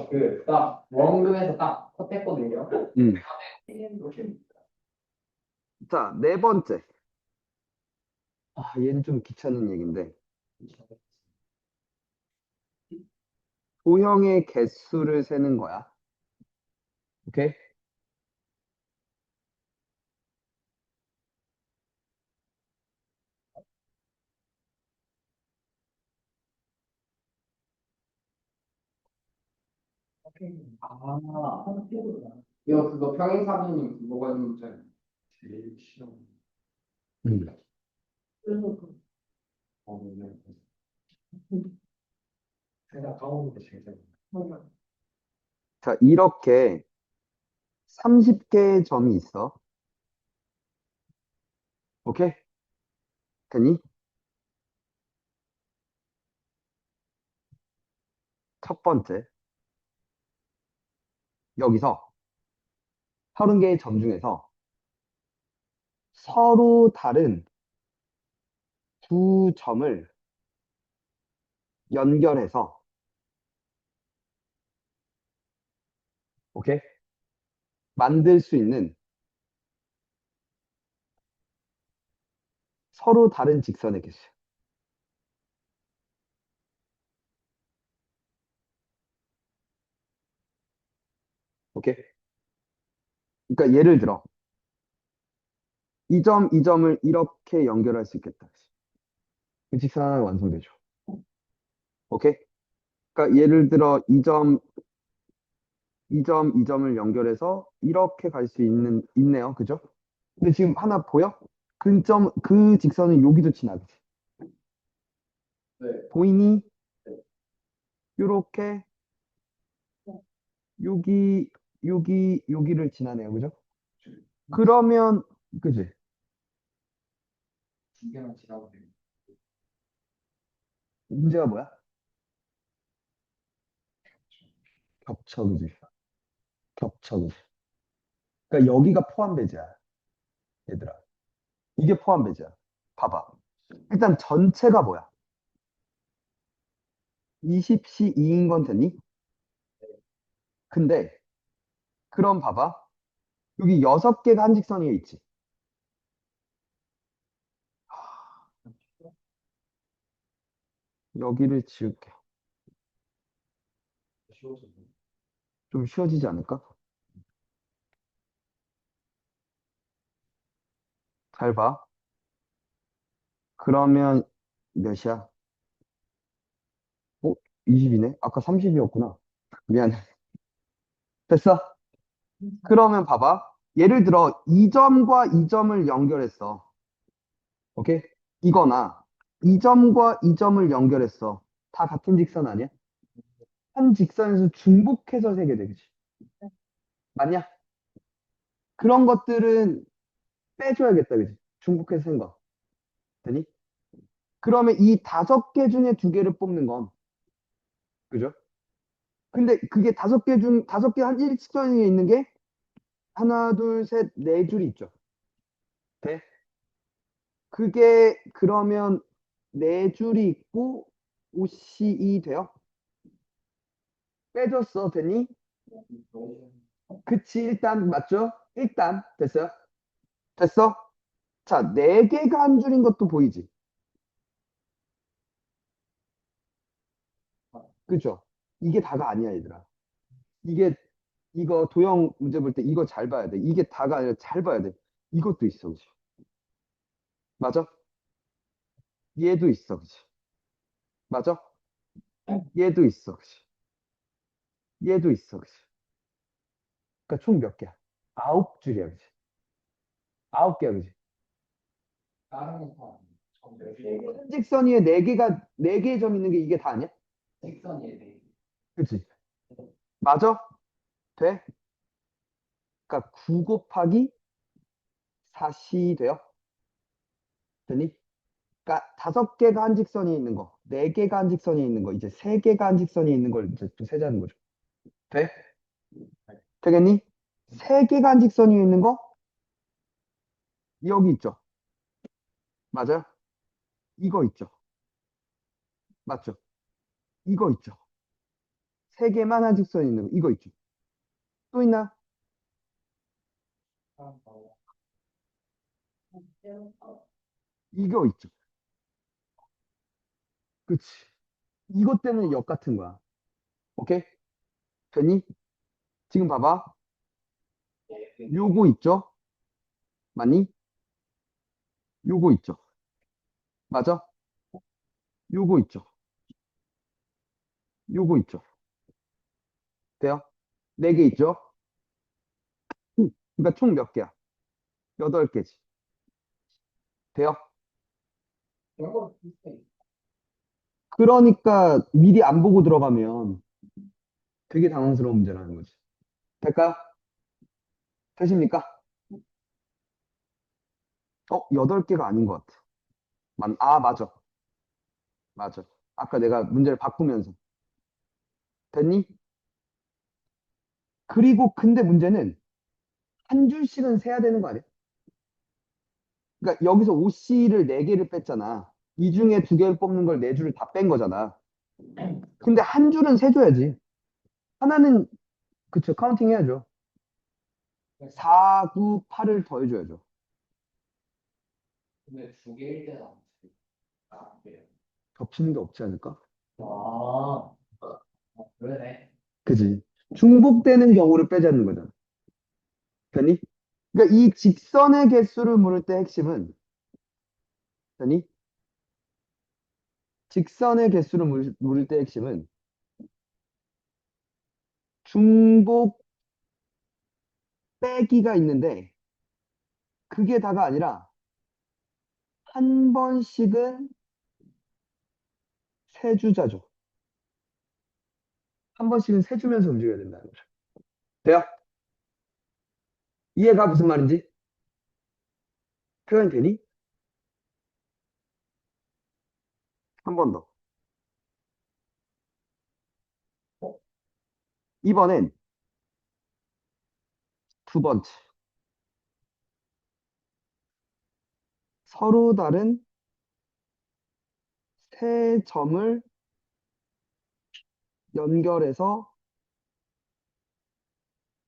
그딱 원금에서 딱 컷했거든요. 음. 이렇게 자, 네 번째. 아, 얘는 좀 귀찮은 얘기인데. 도형의 개수를 세는 거야. 오케이? 아, 이거 그거 평행사분님 그거가 있는 문제 제일 싫어. 음. 그래서 그 네. 제가 까먹는 게 제일 싫어. 뭐냐. 자, 이렇게 30개의 점이 있어. 오케이? 되니? 첫 번째. 여기서 30개의 점 중에서 서로 다른 두 점을 연결해서, 오케이? 만들 수 있는 서로 다른 직선의 개수. 오케이? 그러니까 예를 들어, 이 점을 이렇게 연결할 수 있겠다. 그 직선 하나가 완성되죠. 오케이? 그러니까 예를 들어 이 점을 연결해서 이렇게 갈 수 있네요. 그죠? 근데 지금 하나 보여? 그 직선은 여기도 지나가지. 네. 보이니? 네. 요렇게 여기를 지나네요. 그죠? 그러면 그지? 두 개만 지나면 돼요. 문제가 뭐야? 겹쳐, 그지? 겹쳐, 그지? 그러니까 여기가 포함 배제야. 얘들아. 이게 포함 배제야. 봐봐. 일단 전체가 뭐야? 20시 2인 건 됐니? 근데 그럼 봐봐. 여기 6개가 한 직선에 있지. 여기를 지울게. 쉬워졌네. 좀 쉬워지지 않을까? 잘 봐. 그러면 몇이야? 20이네? 아까 30이었구나. 미안해. 됐어? 그러면 봐봐. 예를 들어, 이 점과 이 점을 연결했어. 오케이? 이거나, 이 점과 이 점을 연결했어. 다 같은 직선 아니야? 한 직선에서 중복해서 세게 돼, 그치? 맞냐? 그런 것들은 빼줘야겠다, 그치? 중복해서 센 거. 되니? 그러면 이 5개 중에 2개를 뽑는 건, 그죠? 근데 그게 5개 중, 5개 한 일직선에 있는 게 하나, 둘, 셋, 네 줄이 있죠. 돼? 그게 그러면 네 줄이 있고 OC이 돼요? 빼줬어, 됐니? 너무 그치, 일단 맞죠? 일단 됐어요? 됐어? 자, 네 개가 한 줄인 것도 보이지? 그죠? 이게 다가 아니야, 얘들아. 이게 이거 도형 문제 볼 때 이거 잘 봐야 돼. 이게 다가 아니라 잘 봐야 돼. 이것도 있어, 그치? 맞아? 얘도 있어, 그치? 맞아? 얘도 있어, 그치? 얘도 있어, 그치? 그러니까 총 몇 개야? 9줄이야, 그치? 9개야, 그치? 다른 거 아니에요? 한직선 위에 네 개의 점 있는 게 이게 다 아니야? 직선이에 대해. 그치? 맞아? 돼? 그러니까 9 곱하기 4시 돼요? 되니? 그러니까 5개가 한직선이 있는 거, 4개가 한직선이 있는 거, 이제 3개가 한직선이 있는 걸 이제 또 세자는 거죠. 돼? 되겠니? 3개가 한직선이 있는 거 여기 있죠. 맞아요? 이거 있죠. 맞죠? 이거 있죠. 3개만 한직선이 있는 거 이거 있죠. 또 있나? 다른 거. 이거 있죠. 그치? 이것 때문에 역 같은 거야. 오케이? 되니? 지금 봐봐. 요거 있죠? 맞니? 요거 있죠? 맞아? 요거 있죠? 요거 있죠? 돼요? 4개 있죠? 그러니까 총 몇 개야? 8개지. 돼요? 그런 거 비슷해. 그러니까 미리 안 보고 들어가면 되게 당황스러운 문제라는 거지. 될까요? 되십니까? 8개가 아닌 것 같아. 맞아. 맞아. 아까 내가 문제를 바꾸면서. 됐니? 그리고 근데 문제는 한 줄씩은 세야 되는 거 아니야? 그러니까 여기서 OC를 4개를 뺐잖아. 이 중에 2개를 뽑는 걸 4줄을 다 뺀 거잖아. 근데 한 줄은 세줘야지. 하나는, 그쵸, 카운팅 해야죠. 4, 9, 8을 더해줘야죠. 근데 2개일 때는 안 돼. 아, 그래요. 겹치는 게 없지 않을까? 그러네. 그지? 중복되는 경우를 빼자는 거잖아. 되니? 그러니까 이 직선의 개수를 물을 때 핵심은, 되니? 직선의 개수를 물을 때 핵심은 중복 빼기가 있는데 그게 다가 아니라 한 번씩은 세주자죠. 한 번씩은 세주면서 움직여야 된다는 거죠. 돼요? 이해가 무슨 말인지? 표현이 되니? 한 번 더. 이번엔 2번째. 서로 다른 세 점을 연결해서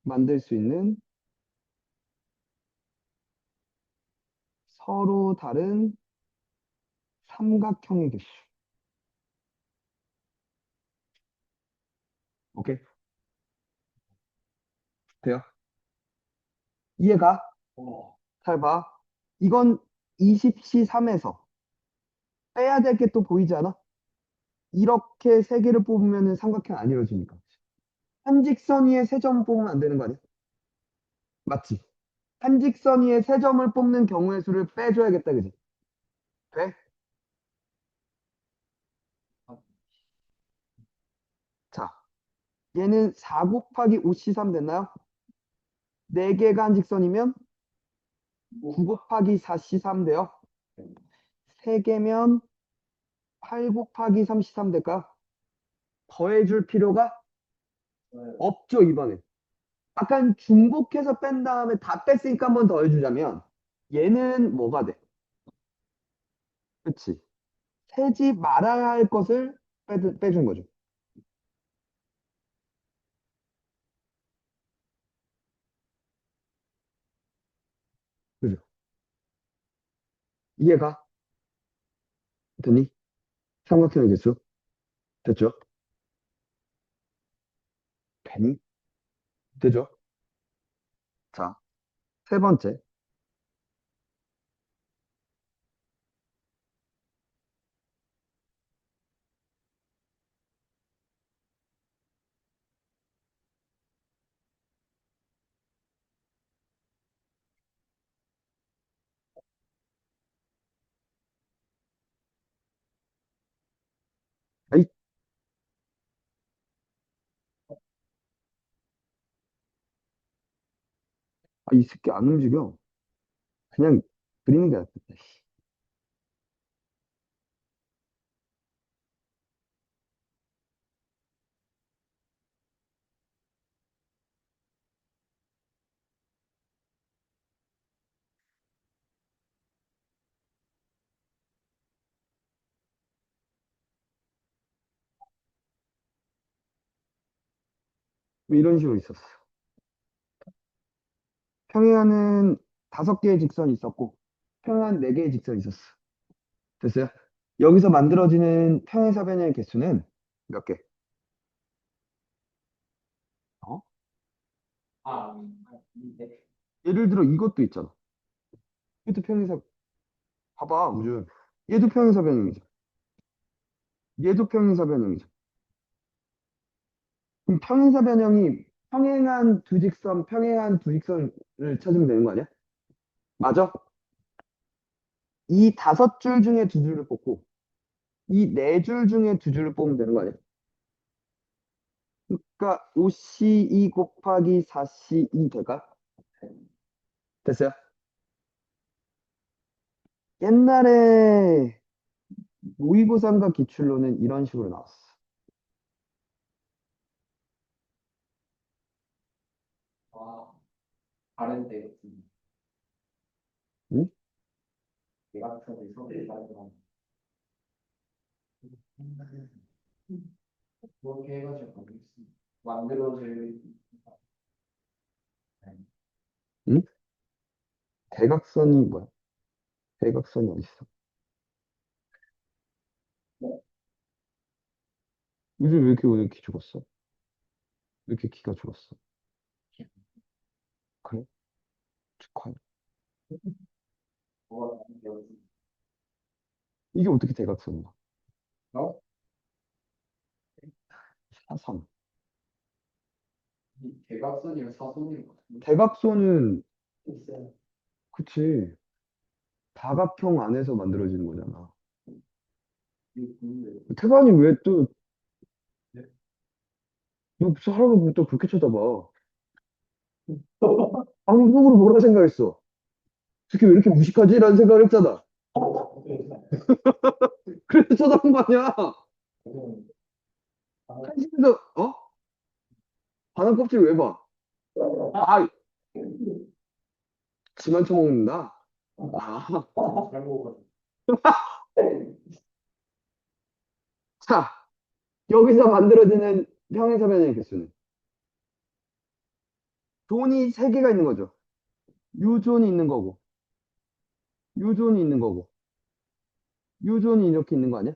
만들 수 있는 서로 다른 삼각형의 개수. 오케이? 돼요? 이해가? 어. 잘 봐. 이건 20C3에서 빼야 될 게 또 보이지 않아? 이렇게 세 개를 뽑으면 삼각형 안 이루어지니까. 한 직선 위에 세 점 뽑으면 안 되는 거 아니야? 맞지? 한 직선 위에 세 점을 뽑는 경우의 수를 빼줘야겠다, 그지? 돼? 자, 얘는 4 곱하기 5C3 됐나요? 4개가 한 직선이면 9 곱하기 4C3 돼요. 3개면 8 곱하기 3C3 될까요? 더해줄 필요가 없죠, 이번에. 약간 중복해서 뺀 다음에 다 뺐으니까 한 번 더 해주자면 얘는 뭐가 돼? 그치? 세지 말아야 할 것을 빼준 거죠. 그죠? 이해가? 됐니? 삼각형의 개수? 됐죠? 되니? 되죠? 자, 세 번째. 아이, 이 새끼 안 움직여. 그냥 그리는 게 낫겠다. 씨. 뭐 이런 식으로 있었어. 평행하는 5개의 직선이 있었고, 평행한 4개의 직선이 있었어. 됐어요? 여기서 만들어지는 평행사변의 개수는 몇 개? 어? 네. 예를 들어 이것도 있잖아. 이것도 평행사, 봐봐, 우준. 얘도 평행사변형이죠. 얘도 평행사변형이죠. 그럼 평행사변형이 평행한 두 직선을 찾으면 되는 거 아니야? 맞아? 이 5줄 중에 2줄을 뽑고, 이 4줄 중에 2줄을 뽑으면 되는 거 아니야? 그러니까 5C2 곱하기 4C2 될까? 됐어요? 옛날에 모의고사인가 기출로는 이런 식으로 나왔어. 와, 다른데. 응? 대각선이 서로 다르구나. 그렇게 해가지고 만들어질. 응? 대각선이 뭐야? 대각선이 어딨어? 요즘 왜 이렇게 오늘 키 죽었어? 왜 이렇게 키가 죽었어? 그래? 축하해. 뭐가 다른데? 이게 어떻게 대각선이야? 어? 사선. 이 대각선이랑 사선이랑 같은 거 대각선은, 있어요. 그치. 다각형 안에서 만들어지는 거잖아. 이거 보는데. 태반이 왜 또, 네? 너 사람을 왜 또 그렇게 쳐다봐? 방금 속으로 뭐라 생각했어? 특히 왜 이렇게 무식하지? 라는 생각을 했잖아. 그래서 쳐다본 거 아니야? 한심해서, 바람 껍질 왜 봐? 아, 지만 쳐먹는다. 아, 잘 먹어. 자, 여기서 만들어지는 평행사 변형의 개수는 존이 세 개가 있는 거죠. 유존이 있는 거고, 유존이 있는 거고, 유존이 이렇게 있는 거 아니야?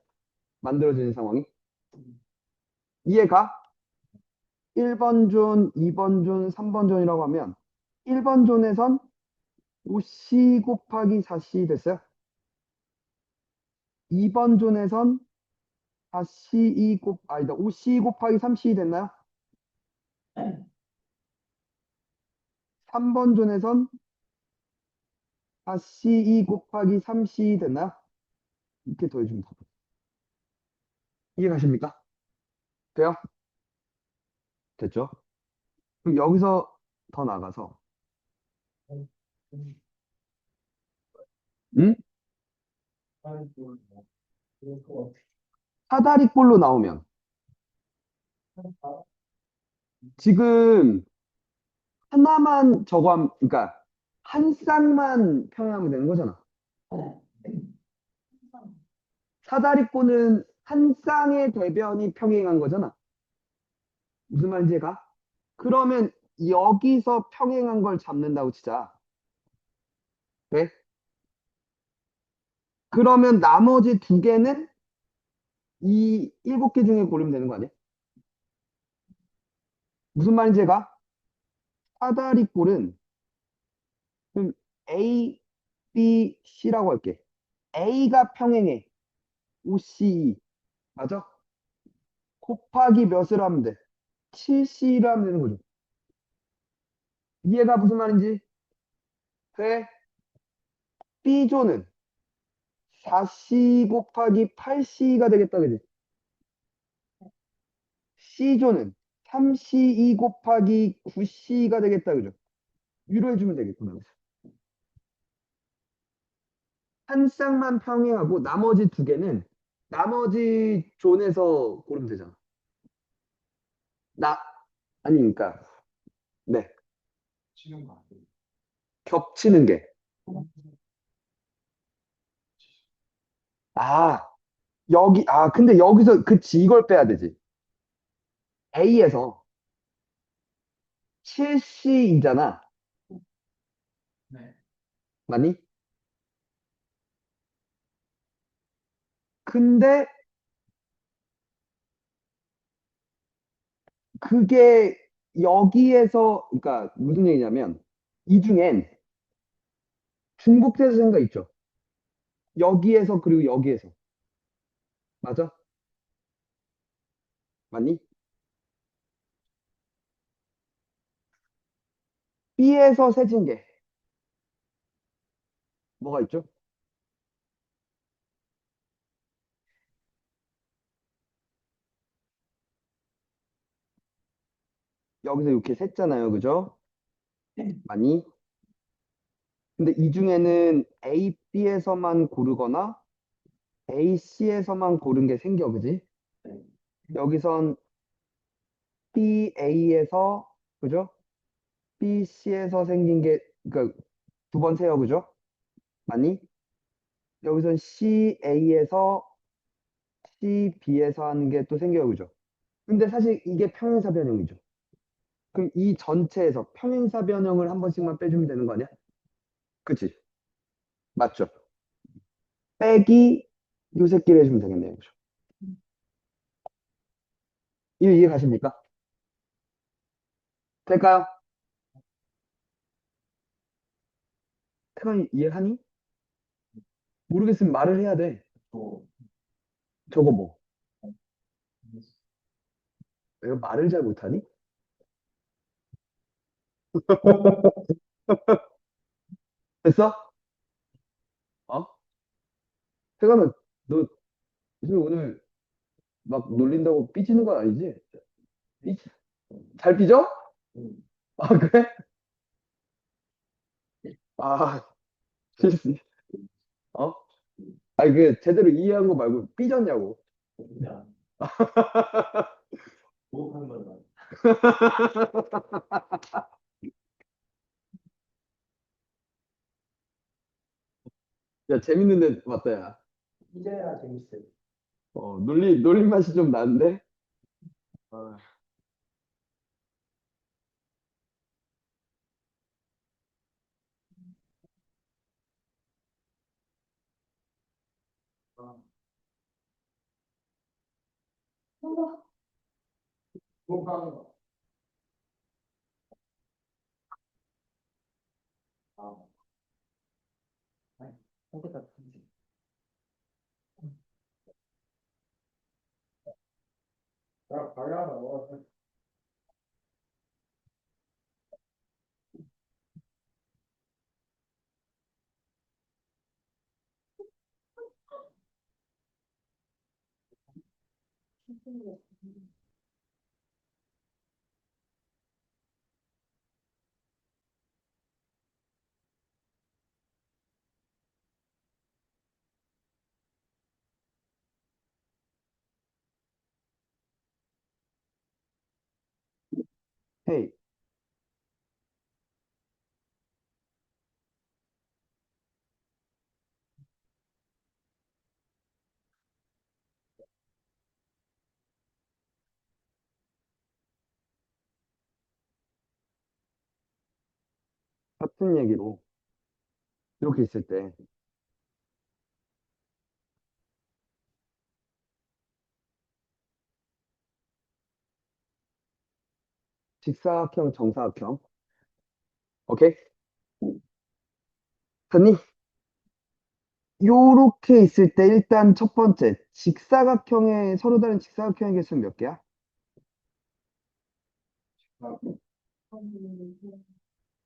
만들어지는 상황이. 이해가? 1번 존, 2번 존, 3번 존이라고 하면 1번 존에선 5C 곱하기 4C 됐어요. 2번 존에선 4C 아니다. 5C 곱하기 3C 됐나요? 3번 존에선 4C 곱하기 3C 됐나요? 이렇게 더해주면 돼. 이해가십니까? 돼요? 됐죠? 그럼 여기서 더 나가서 응? 사다리꼴로 나오면 지금 하나만 그러니까 한 쌍만 평행하면 되는 거잖아. 사다리꼴은 한 쌍의 대변이 평행한 거잖아. 무슨 말인지 가? 그러면 여기서 평행한 걸 잡는다고 치자. 네? 그러면 나머지 두 개는 이 7개 중에 고르면 되는 거 아니야? 무슨 말인지 가? 사다리꼴은 그럼 A, B, C라고 할게. A가 평행해. OCE. 맞아? 곱하기 몇을 하면 돼? 7C를 하면 되는 거죠. 이해가 무슨 말인지? 돼? B조는 4C 곱하기 8C가 되겠다, 그지? C조는 3C2 곱하기 9C가 되겠다, 그죠? 위로해주면 되겠구나. 그죠? 한 쌍만 평행하고 나머지 두 개는 나머지 존에서 고르면 되잖아. 나, 아니, 그러니까, 네. 겹치는 게. 아, 근데 여기서, 그치, 이걸 빼야 되지. A에서 7C이잖아. 네. 맞니? 근데 그게 여기에서, 그러니까 무슨 얘기냐면, 이 중엔 중복돼서 있죠. 여기에서, 그리고 여기에서. 맞아? 맞니? B에서 세진 게 뭐가 있죠? 여기서 이렇게 셌잖아요. 그죠? 맞니? 근데 이 중에는 A, B에서만 고르거나 A, C에서만 고른 게 생겨. 그지? 여기선 B, A에서, 그죠? B, C에서 생긴 게, 그러니까 두 번 세요. 그죠? 맞니? 여기선 C, A에서 C, B에서 하는 게 또 생겨요. 그죠? 근데 사실 이게 평행사 변형이죠. 그럼 이 전체에서 평행사 변형을 한 번씩만 빼주면 되는 거 아니야? 그치? 맞죠? 빼기 요 새끼를 해주면 되겠네요. 그죠? 이해 가십니까? 될까요? 태관이 이해하니? 모르겠으면 말을 해야 돼. 또, 저거 뭐? 내가 말을 잘 못하니? 됐어? 어? 태관아, 너 무슨 오늘 막 놀린다고 삐지는 건 아니지? 삐, 잘 삐져? 아, 그래? 아, 실수. 어? 아니, 그, 제대로 이해한 거 말고 삐졌냐고. 그냥, 호흡하는 거다. 야, 재밌는데 맞다, 야. 이제야 재밌어요. 놀림 맛이 좀 나는데? 어, 공부하는 거. 아, 아니, 컴퓨터 편집. 야, 발라라. 헤이. 같은 얘기로 이렇게 있을 때 직사각형, 정사각형. 오케이? 됐니? 요렇게 있을 때 일단 첫 번째 직사각형의 서로 다른 직사각형의 개수는 몇 개야?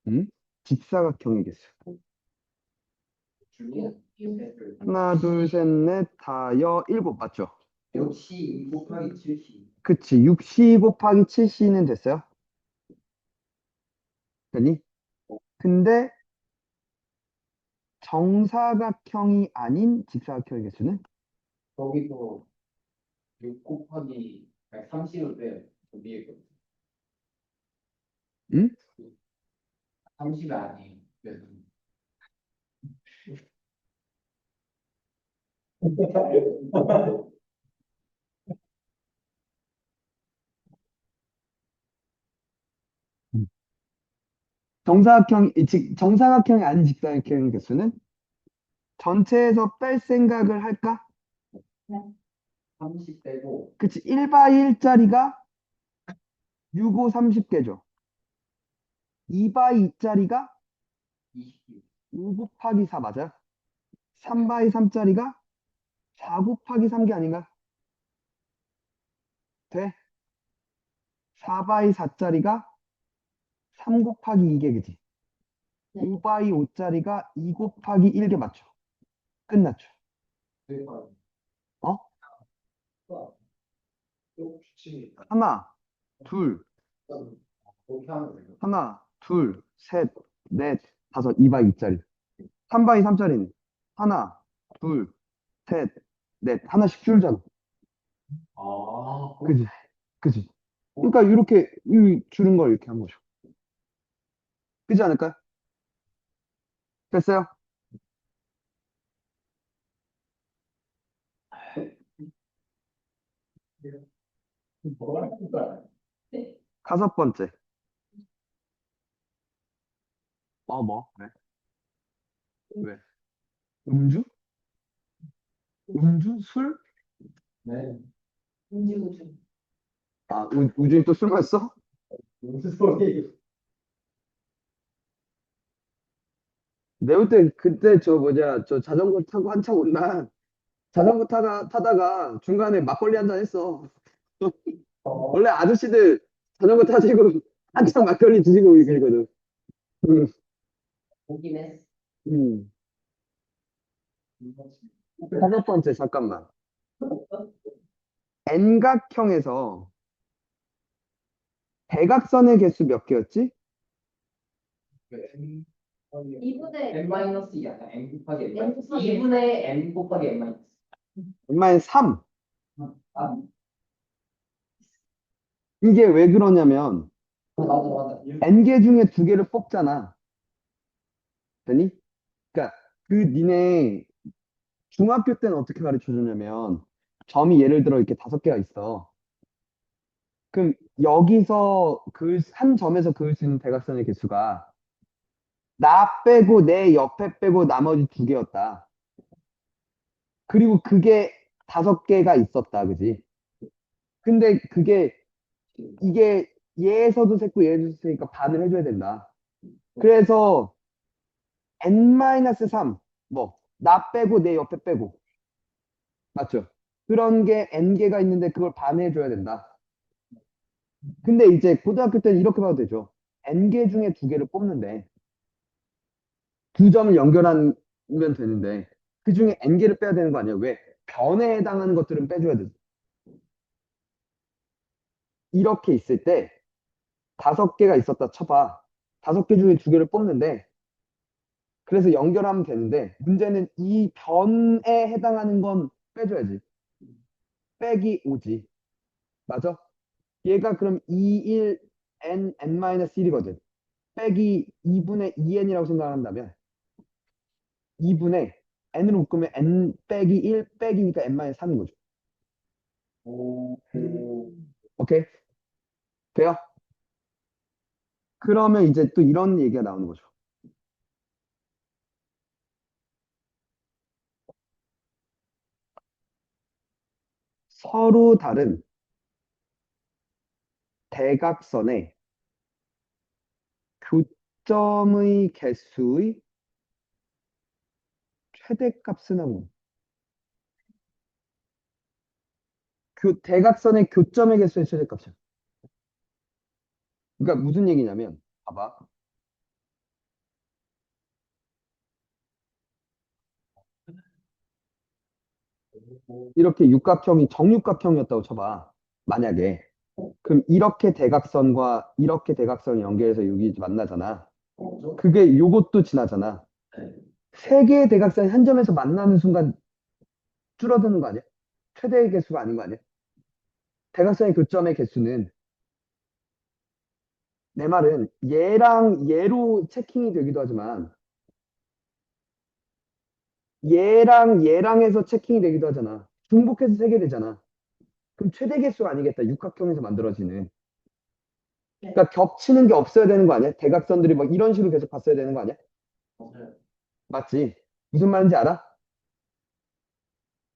응? 직사각형의 개수. 줄리는 하나, 둘, 셋, 넷, 다, 일곱 맞죠? 역시 곱하기 70. 그치. 6c 곱하기 7c는 됐어요? 됐니? 근데 정사각형이 아닌 직사각형의 개수는? 거기서 6 곱하기 30을 빼요. 저 위에 거. 응? 30이 아니에요. 그래서 정사각형이 아닌 직사각형의 개수는 전체에서 뺄 생각을 할까? 30 빼고 그치. 1바이 1짜리가 6, 5, 30개죠. 2바이 2짜리가 20. 5 곱하기 4 맞아? 3바이 3짜리가 4 곱하기 3개 아닌가? 돼? 4바이 4짜리가 3 곱하기 2개 그지? 네. 5바이 5짜리가 2 곱하기 1개 맞죠? 끝났죠? 그러니까 어? 또 규칙이 하나, 둘, 그렇게 하면 돼요. 하나, 둘, 셋, 넷, 다섯, 2바이 2짜리. 3바이 3짜리는 하나, 둘, 셋, 넷. 하나씩 줄잖아. 아, 그지? 그지? 그러니까 이렇게 줄은 걸 이렇게 한 거죠. 그지 않을까요? 됐어요? 뭐라는 거야? 다섯 번째. 뭐? 왜? 왜? 음주? 음주? 술? 네. 음주우주. 아, 우준이 또 술 마셨어? 무슨 소리? 내가 볼 때 그때 저 자전거 타고 한참 온날 자전거 타다가 중간에 막걸리 한잔 했어. 어, 원래 아저씨들 자전거 타시고 한참 막걸리 드시고 그러거든. 음, 보긴 했어. 음. 다섯 번째, 잠깐만. N각형에서 대각선의 개수 몇 개였지? 이분의 n 마이너스 2 약간 n 곱하기 n N 마이너스 곱하기 2분의 n 곱하기 n 마이너스. 얼마에 3. 아, 이게 왜 그러냐면 맞아. N개 중에 두 개를 뽑잖아. 되니? 그러니까 그 니네 중학교 때는 어떻게 가르쳐 주냐면 점이 예를 들어 이렇게 5개가 있어. 그럼 여기서 한 점에서 그을 수 있는 대각선의 개수가 나 빼고 내 옆에 빼고 나머지 2개였다. 그리고 그게 5개가 있었다. 그지? 근데 이게 얘에서도 셌고 얘에서도 셌으니까 반을 해줘야 된다. 그래서 n-3 뭐 나 빼고 내 옆에 빼고 맞죠? 그런 게 n개가 있는데 그걸 반해줘야 된다. 근데 이제 고등학교 때는 이렇게 봐도 되죠. n개 중에 2개를 뽑는데 2점을 연결하면 되는데 그 중에 n개를 빼야 되는 거 아니야? 왜? 변에 해당하는 것들은 빼줘야 돼. 이렇게 있을 때 5개가 있었다 쳐봐. 5개 중에 2개를 뽑는데 그래서 연결하면 되는데 문제는 이 변에 해당하는 건 빼줘야지. 빼기 5지. 맞아? 얘가 그럼 2, 1, n-1이거든. 빼기 2분의 2n이라고 생각한다면 2분의 n으로 묶으면 n 빼기 1 빼기니까 n-3인 거죠. 오, 오케이? 돼요? 그러면 이제 또 이런 얘기가 나오는 거죠. 서로 다른 대각선의 교점의 개수의 최대값은 하고 대각선의 교점의 개수의 최대값이야. 그러니까 무슨 얘기냐면 봐봐. 이렇게 육각형이 정육각형이었다고 쳐봐. 만약에. 그럼 이렇게 대각선과 이렇게 대각선을 연결해서 여기 만나잖아. 그게 요것도 지나잖아. 3개의 대각선이 한 점에서 만나는 순간 줄어드는 거 아니야? 최대의 개수가 아닌 거 아니야? 대각선의 교점의 개수는 내 말은 얘랑 얘로 체킹이 되기도 하지만 얘랑 얘랑 해서 체킹이 되기도 하잖아. 중복해서 3개 되잖아. 그럼 최대 개수가 아니겠다. 육각형에서 만들어지는. 그러니까 겹치는 게 없어야 되는 거 아니야? 대각선들이 막 이런 식으로 계속 봤어야 되는 거 아니야? 맞아요. 맞지? 무슨 말인지 알아?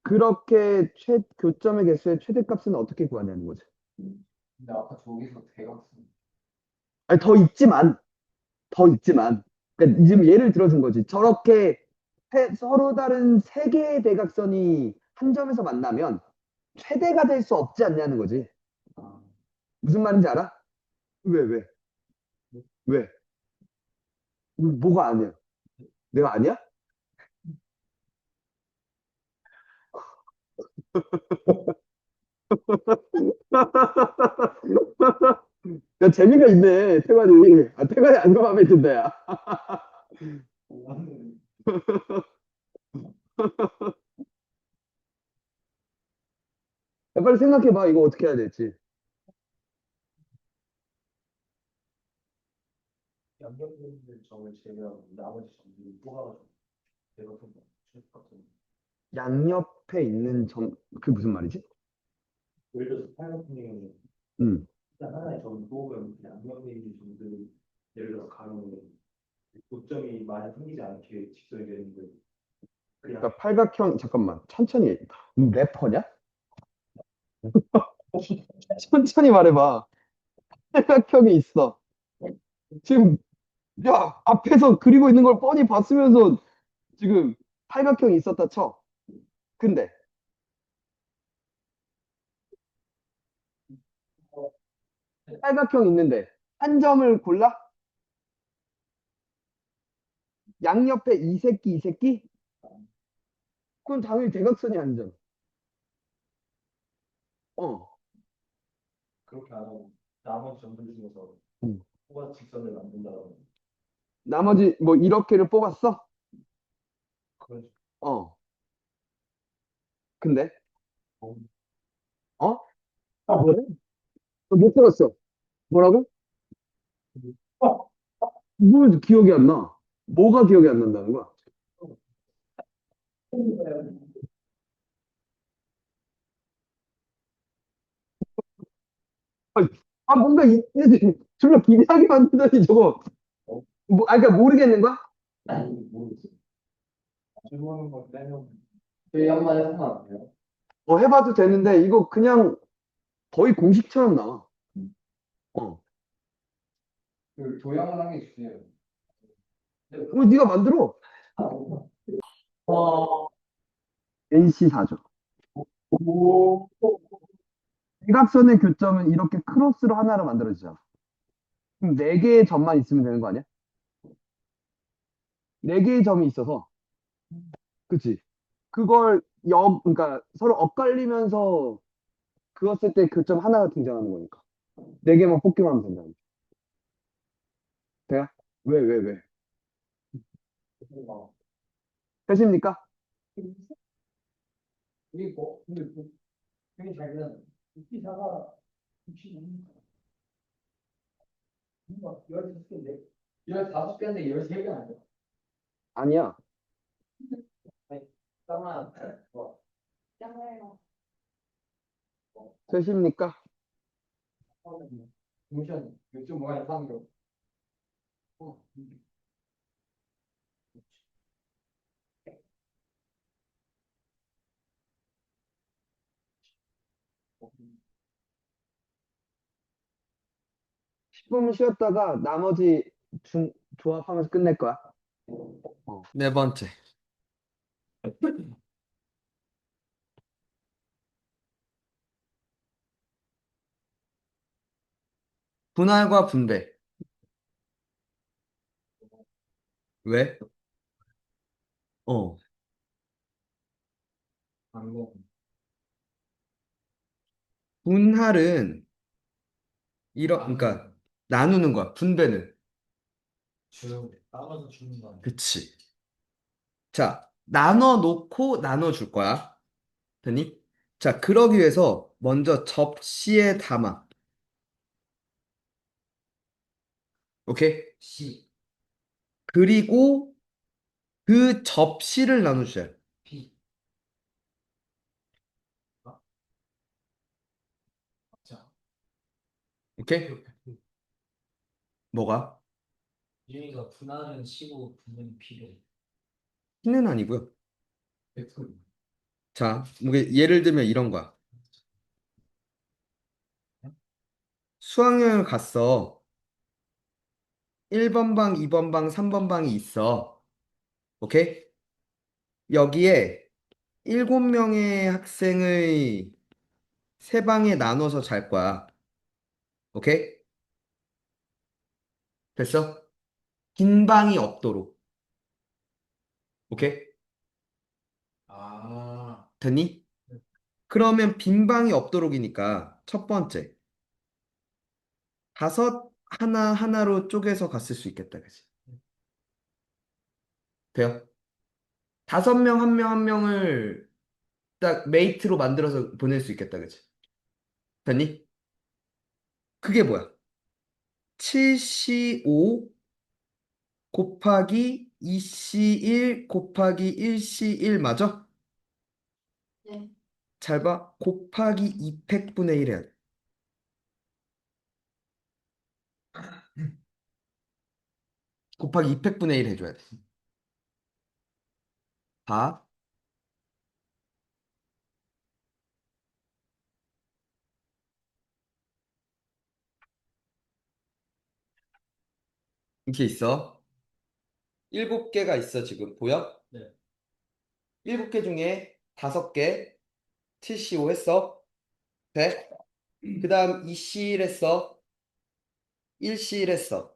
그렇게 교점의 개수의 최대값은 어떻게 구하냐는 거지. 근데 아까 저기서 대각선. 아니, 더 있지만. 그러니까 지금 예를 들어준 거지. 저렇게 서로 다른 3개의 대각선이 한 점에서 만나면 최대가 될 수 없지 않냐는 거지. 아, 무슨 말인지 알아? 왜? 왜? 뭐가 아니야? 내가 아니야? 야, 재미가 있네, 태관이. 아, 태관이 안 마음에 든다, 야. 야, 빨리 생각해봐. 이거 어떻게 해야 될지. 양념된 점을 제외하고 나머지 점들을 뽑아가지고 내가 좀 최고 같은 양옆에 있는 점, 그게 무슨 말이지? 예를 들어서 팔각형이 음. 일단 하나의 점을 뽑으면 그 양옆에 있는 점들을 예를 들어서 가로는 고점이 많이 생기지 않게 직선이 되는데 그냥 그러니까 팔각형, 잠깐만. 천천히. 해. 래퍼냐? 천천히 말해봐. 팔각형이 있어. 지금, 야, 앞에서 그리고 있는 걸 뻔히 봤으면서 지금 팔각형이 있었다 쳐. 근데, 팔각형 있는데, 한 점을 골라? 양옆에 이 새끼? 그럼 당연히 대각선이 아니잖아. 어. 그렇게 안 하고 나머지 점들 중에서 음. 뽑아 직선을 만든다라고 나머지, 뭐, 이렇게를 뽑았어? 그런 식으로 어. 근데, 어? 아, 뭐래? 못 들었어. 뭐라고? 뭘 기억이 안 나? 뭐가 기억이 안 난다는 거야? 뭔가 졸라 기대하게 만들더니 저거 그러니까 모르겠는 거야? 아니, 모르지. 질문하는 거 빼면 저희 한번 해보면 안 돼요? 해봐도 되는데 이거 그냥 거의 공식처럼 나와. 어. 그 도형을 한 개 주세요. 그럼 네가 만들어. 어, NC 4죠. 오, 대각선의 교점은 이렇게 크로스로 하나로 만들어지잖아. 그럼 네 개의 점만 있으면 되는 거 아니야? 네 개의 점이 있어서, 그치? 그걸 그러니까 서로 엇갈리면서 그었을 때 교점 하나가 등장하는 거니까. 네 개만 뽑기만 하면 된다. 돼요? 왜? 되십니까? 이게 뭐, 근데 뭐, 되게 잘 그렸네. 기사가 65. 뭔가 15개인데? 15개인데 13개 아니야? 아니야. 아니, 짱아, 뭐, 짱해요. 되십니까? 동션, 요즘 뭐가 이상한 거. 10분 쉬었다가 나머지 조합하면서 끝낼 거야. 네 번째. 분할과 분배. 왜? 어. 방금. 분할은 그러니까 나누는 거야. 분배는. 나눠서 주는 거 아니야? 그치. 자, 나눠 놓고 나눠 줄 거야. 됐니? 자, 그러기 위해서 먼저 접시에 담아. 오케이? C, 그리고 그 접시를 나눠주세요. P. 자, 오케이? 뭐가? 유이가 분할은 C고 분은 P래. P는 아니고요. 100%. 자, 예를 들면 이런 거야. 수학여행을 갔어. 1번 방, 2번 방, 3번 방이 있어. 오케이? 여기에 7명의 학생의 세 방에 나눠서 잘 거야. 오케이? 됐어? 빈 방이 없도록. 오케이? 아, 됐니? 그러면 빈 방이 없도록이니까 첫 번째. 다섯 하나하나로 쪼개서 갔을 수 있겠다. 그치? 돼요? 5명, 한 명, 한 명을 딱 메이트로 만들어서 보낼 수 있겠다. 그치? 됐니? 그게 뭐야? 7C5 곱하기 2C1 곱하기 1C1 맞아? 네. 잘 봐. 곱하기 200분의 1 해야 돼. 곱하기 200분의 1 해줘야 돼. 봐. 이렇게 있어. 7개가 있어, 지금. 보여? 네. 7개 중에 5개 7C5 했어. 돼? 그 다음 2C1 했어. 1C1 했어.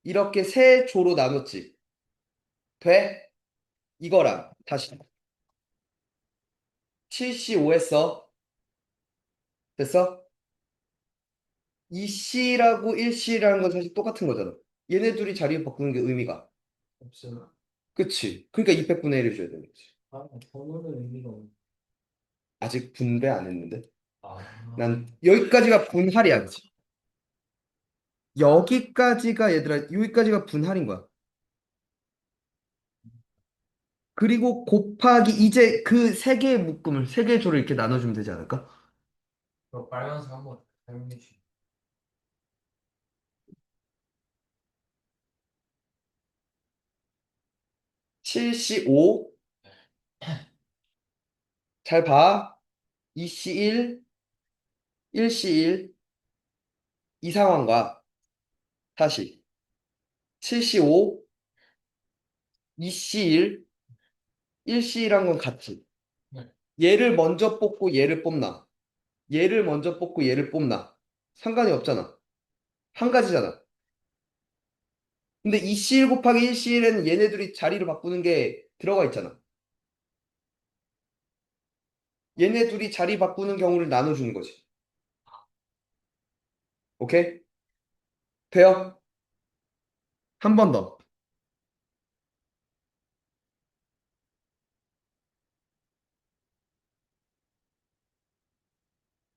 이렇게 세 조로 나눴지. 돼? 이거랑 다시 7C5 했어. 됐어? 2C라고 1C라는 건 사실 똑같은 거잖아. 얘네 둘이 자리 바꾸는 게 의미가. 없어요. 그치? 그러니까 200분의 1을 줘야 되는 거지. 아, 번호는 의미가 없네. 아직 분배 안 했는데. 아, 난 여기까지가 분할이야. 그치? 여기까지가 얘들아, 여기까지가 분할인 거야. 그리고 곱하기 이제 그 세 개의 묶음을 세 개의 조를 이렇게 나눠주면 되지 않을까? 그 빨간색 한번 사용해 주시. 7C5 잘 봐. 2C1 1C1 이 상황과 다시 7C5 2C1 1C1한 건 같지. 네. 얘를 먼저 뽑고 얘를 뽑나? 얘를 먼저 뽑고 얘를 뽑나? 상관이 없잖아. 한 가지잖아. 근데 2C1 곱하기 1C1에는 얘네들이 자리를 바꾸는 게 들어가 있잖아. 얘네 둘이 자리 바꾸는 경우를 나눠주는 거지. 오케이? 돼요? 한 번 더.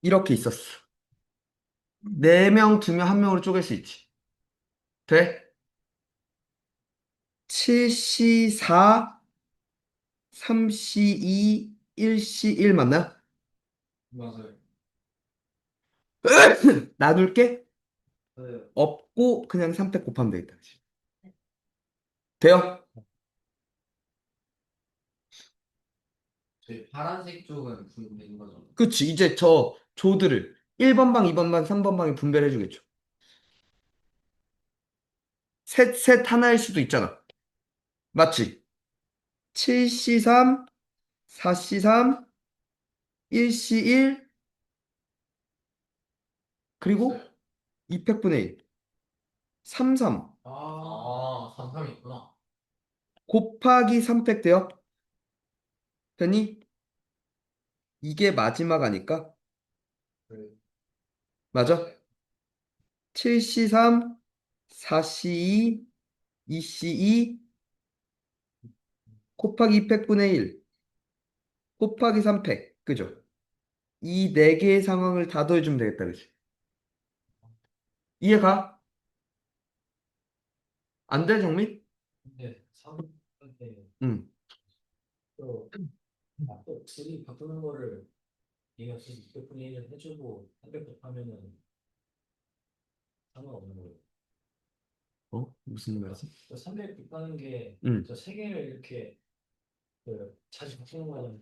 이렇게 있었어. 4명, 2명, 1명으로 쪼갤 수 있지. 돼? 7C4, 3C2, 1C1 맞나? 맞아요. 나눌게? 네. 없고 그냥 3팩 곱하면 되겠다. 돼요? 저희 파란색 쪽은 분리된 거죠. 그치. 이제 저 조들을 1번 방, 2번 방, 3번 방에 분배를 해주겠죠. 셋 하나일 수도 있잖아. 맞지? 7C3, 4C3, 1C1, 그리고 2팩분의 1. 33. 삼삼 있구나. 곱하기 3팩 돼요? 됐니? 이게 마지막 아닐까? 네. 맞아? 7C3, 4C2, 2C2, 곱하기 2팩분의 1, 곱하기 3팩. 그죠? 이 네 개의 상황을 다 더해주면 되겠다. 그치? 이해가? 안 돼, 정민? 네, 3때 응. 또, 또 둘이 바꾸는 거를 얘가 지금 600분의 1을 해주고 300번 하면은 상관없는 거예요. 무슨 말이지? 300 바꾸는 게 응. 저 세 개를 이렇게 자주 바꾸는 거잖아요.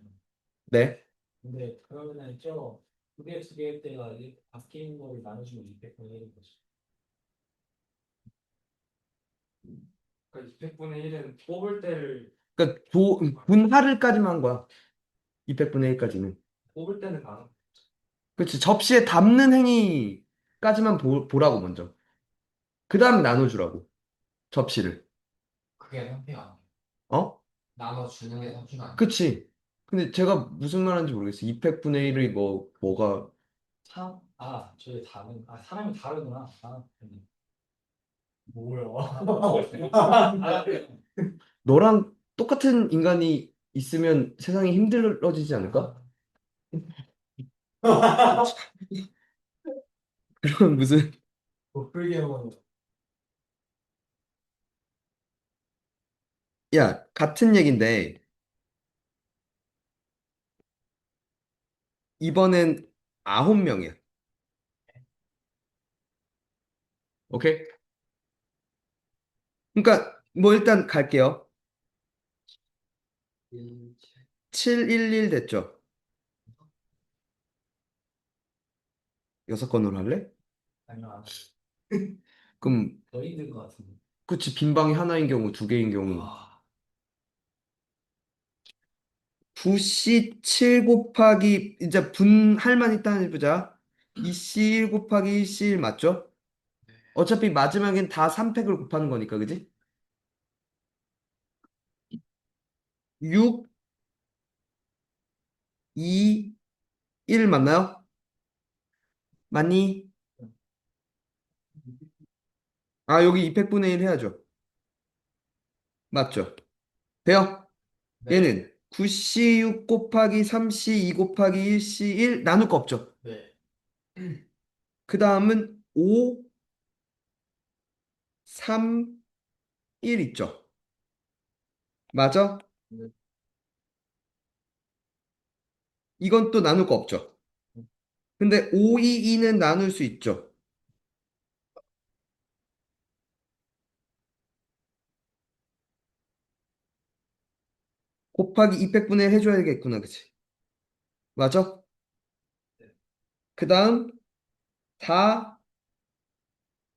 네. 근데 그러면은 두 개 때가 이렇게 바뀌는 거를 나눠주면 200분의 1인 거죠. 그러니까 200분의 1은 뽑을 때를 그러니까 분할을까지만 한 거야. 200분의 1까지는. 뽑을 때는 가능. 그렇지. 접시에 담는 행위까지만 보라고 먼저. 그 다음에 나눠주라고. 접시를. 그게 상태가 아니에요. 어? 나눠주는 게 상태가 아니에요. 그치. 근데 제가 무슨 말하는지 모르겠어. 200분의 1이 뭐가. 저희 사람이 다르구나. 뭐야? 너랑 똑같은 인간이 있으면 세상이 힘들어지지 않을까? 그럼 무슨. 도플갱어는 야, 같은 얘긴데, 이번엔 9명이야. 오케이? 그러니까, 뭐 일단 갈게요. 711 됐죠? 6건으로 할래? 아니면 그럼, 더 힘들 것 같은데. 그치. 빈 방이 하나인 경우, 두 개인 경우. 아, 9C7 곱하기, 이제 분할만 일단 해보자. 2C1 곱하기 1C1 맞죠? 어차피 마지막엔 다 3팩을 곱하는 거니까, 그지? 6, 2, 1 맞나요? 맞니? 아, 여기 2팩분의 1 해야죠. 맞죠? 돼요? 네. 얘는 9C6 곱하기 3C2 곱하기 1C1 나눌 거 없죠? 네. 그 다음은 5, 3, 1 있죠? 맞아? 네. 이건 또 나눌 거 없죠? 근데 5, 2, 2는 나눌 수 있죠? 곱하기 200분의 1 해줘야겠구나. 그치? 맞아? 그 다음 4,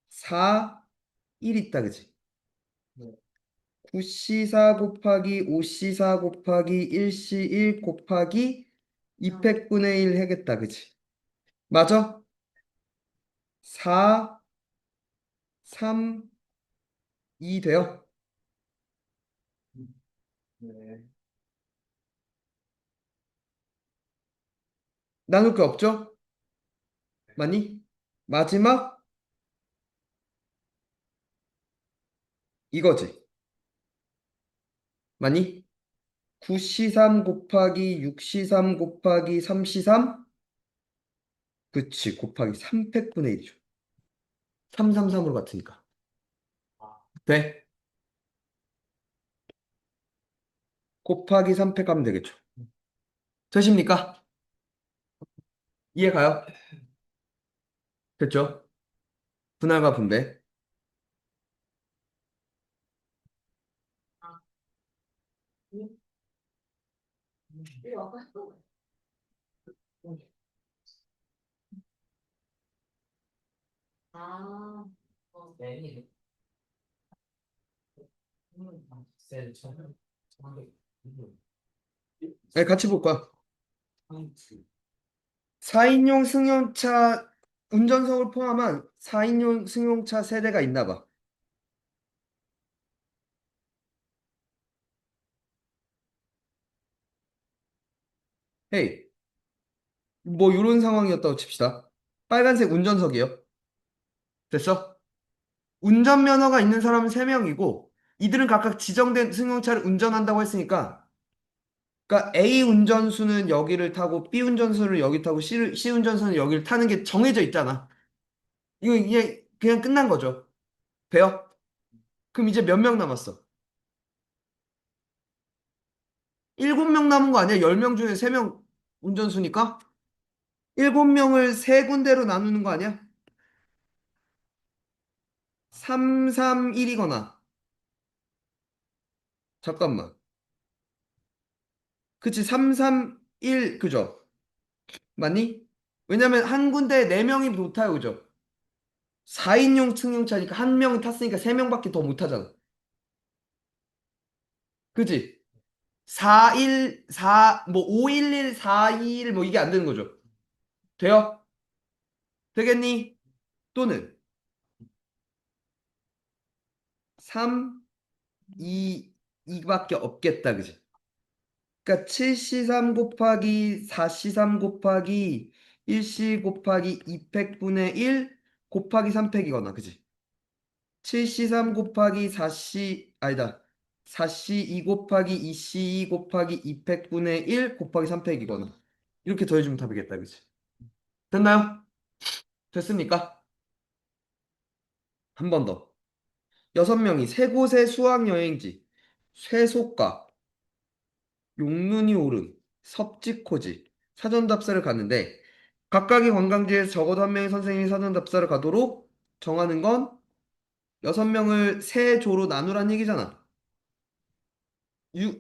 4, 1 있다. 그치? 네. 9C4 곱하기 5C4 곱하기 1C1 곱하기 200분의 1 해겠다. 그치? 맞아? 4, 3, 2 돼요? 네. 나눌 게 없죠? 맞니? 마지막 이거지. 맞니? 9C3 곱하기 6C3 곱하기 3C3 그치 곱하기 300분의 1이죠. 333으로 같으니까. 돼? 곱하기 300 하면 되겠죠. 되십니까? 이해 가요? 됐죠? 분할과 분배. 이리 와봐. 아, N이 셀 천, 천백, 네, 같이 볼 거야. 4인용 승용차 운전석을 포함한 4인용 승용차 세대가 있나 봐. 헤이, 뭐 이런 상황이었다고 칩시다. 빨간색 운전석이요. 됐어? 운전면허가 있는 사람은 3명이고 이들은 각각 지정된 승용차를 운전한다고 했으니까 그러니까 A 운전수는 여기를 타고 B 운전수는 여기 타고 C 운전수는 여기를 타는 게 정해져 있잖아. 이거 이게 그냥 끝난 거죠. 돼요? 그럼 이제 몇 명 남았어? 7명 남은 거 아니야? 10명 중에 3명 운전수니까? 7명을 세 군데로 나누는 거 아니야? 3, 3, 1이거나. 잠깐만. 그치, 3, 3, 1, 그죠? 맞니? 왜냐면 한 군데에 4명이 못 타요, 그죠? 4인용 승용차니까 한 명이 탔으니까 3명밖에 더 못 타잖아. 그지? 511, 421, 뭐 이게 안 되는 거죠. 돼요? 되겠니? 또는 3, 2, 이밖에 없겠다, 그지? 그러니까 7C3 곱하기 4C3 곱하기 1C 곱하기 200분의 1 곱하기 300이거나, 그지? 7C3 곱하기 4C, 아니다. 4C2 곱하기 2C2 곱하기 200분의 1 곱하기 300이거나. 이렇게 더해주면 답이겠다, 그지? 됐나요? 됐습니까? 한 번 더. 6명이 세 곳의 수학여행지, 쇠속가, 용눈이 오름, 섭지코지, 사전답사를 갔는데 각각의 관광지에서 적어도 한 명의 선생님이 사전답사를 가도록 정하는 건 6명을 세 조로 나누란 얘기잖아.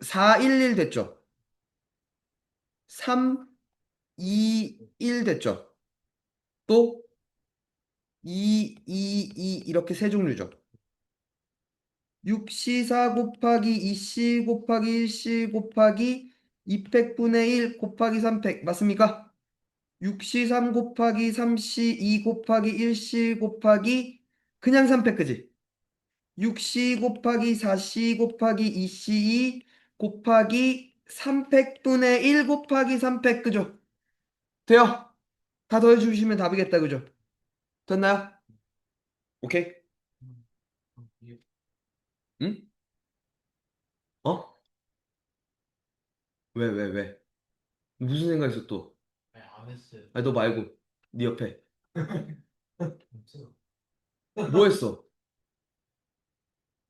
4, 1, 1 됐죠? 3, 2, 1 됐죠? 또 2, 2, 2 이렇게 세 종류죠. 6C4 곱하기 2C 곱하기 1C 곱하기 200분의 1 곱하기 300 맞습니까? 6C3 곱하기 3C2 곱하기 1C 곱하기 그냥 300 그지? 6C 곱하기 4C 곱하기 2C2 곱하기 300분의 1 곱하기 300 그죠? 돼요? 다 더해주시면 답이겠다 그죠? 됐나요? 오케이? 응? 어? 왜, 왜? 무슨 생각 있어 또? 안 했어요. 아니 너 말고 네 옆에 없어요. 뭐 했어?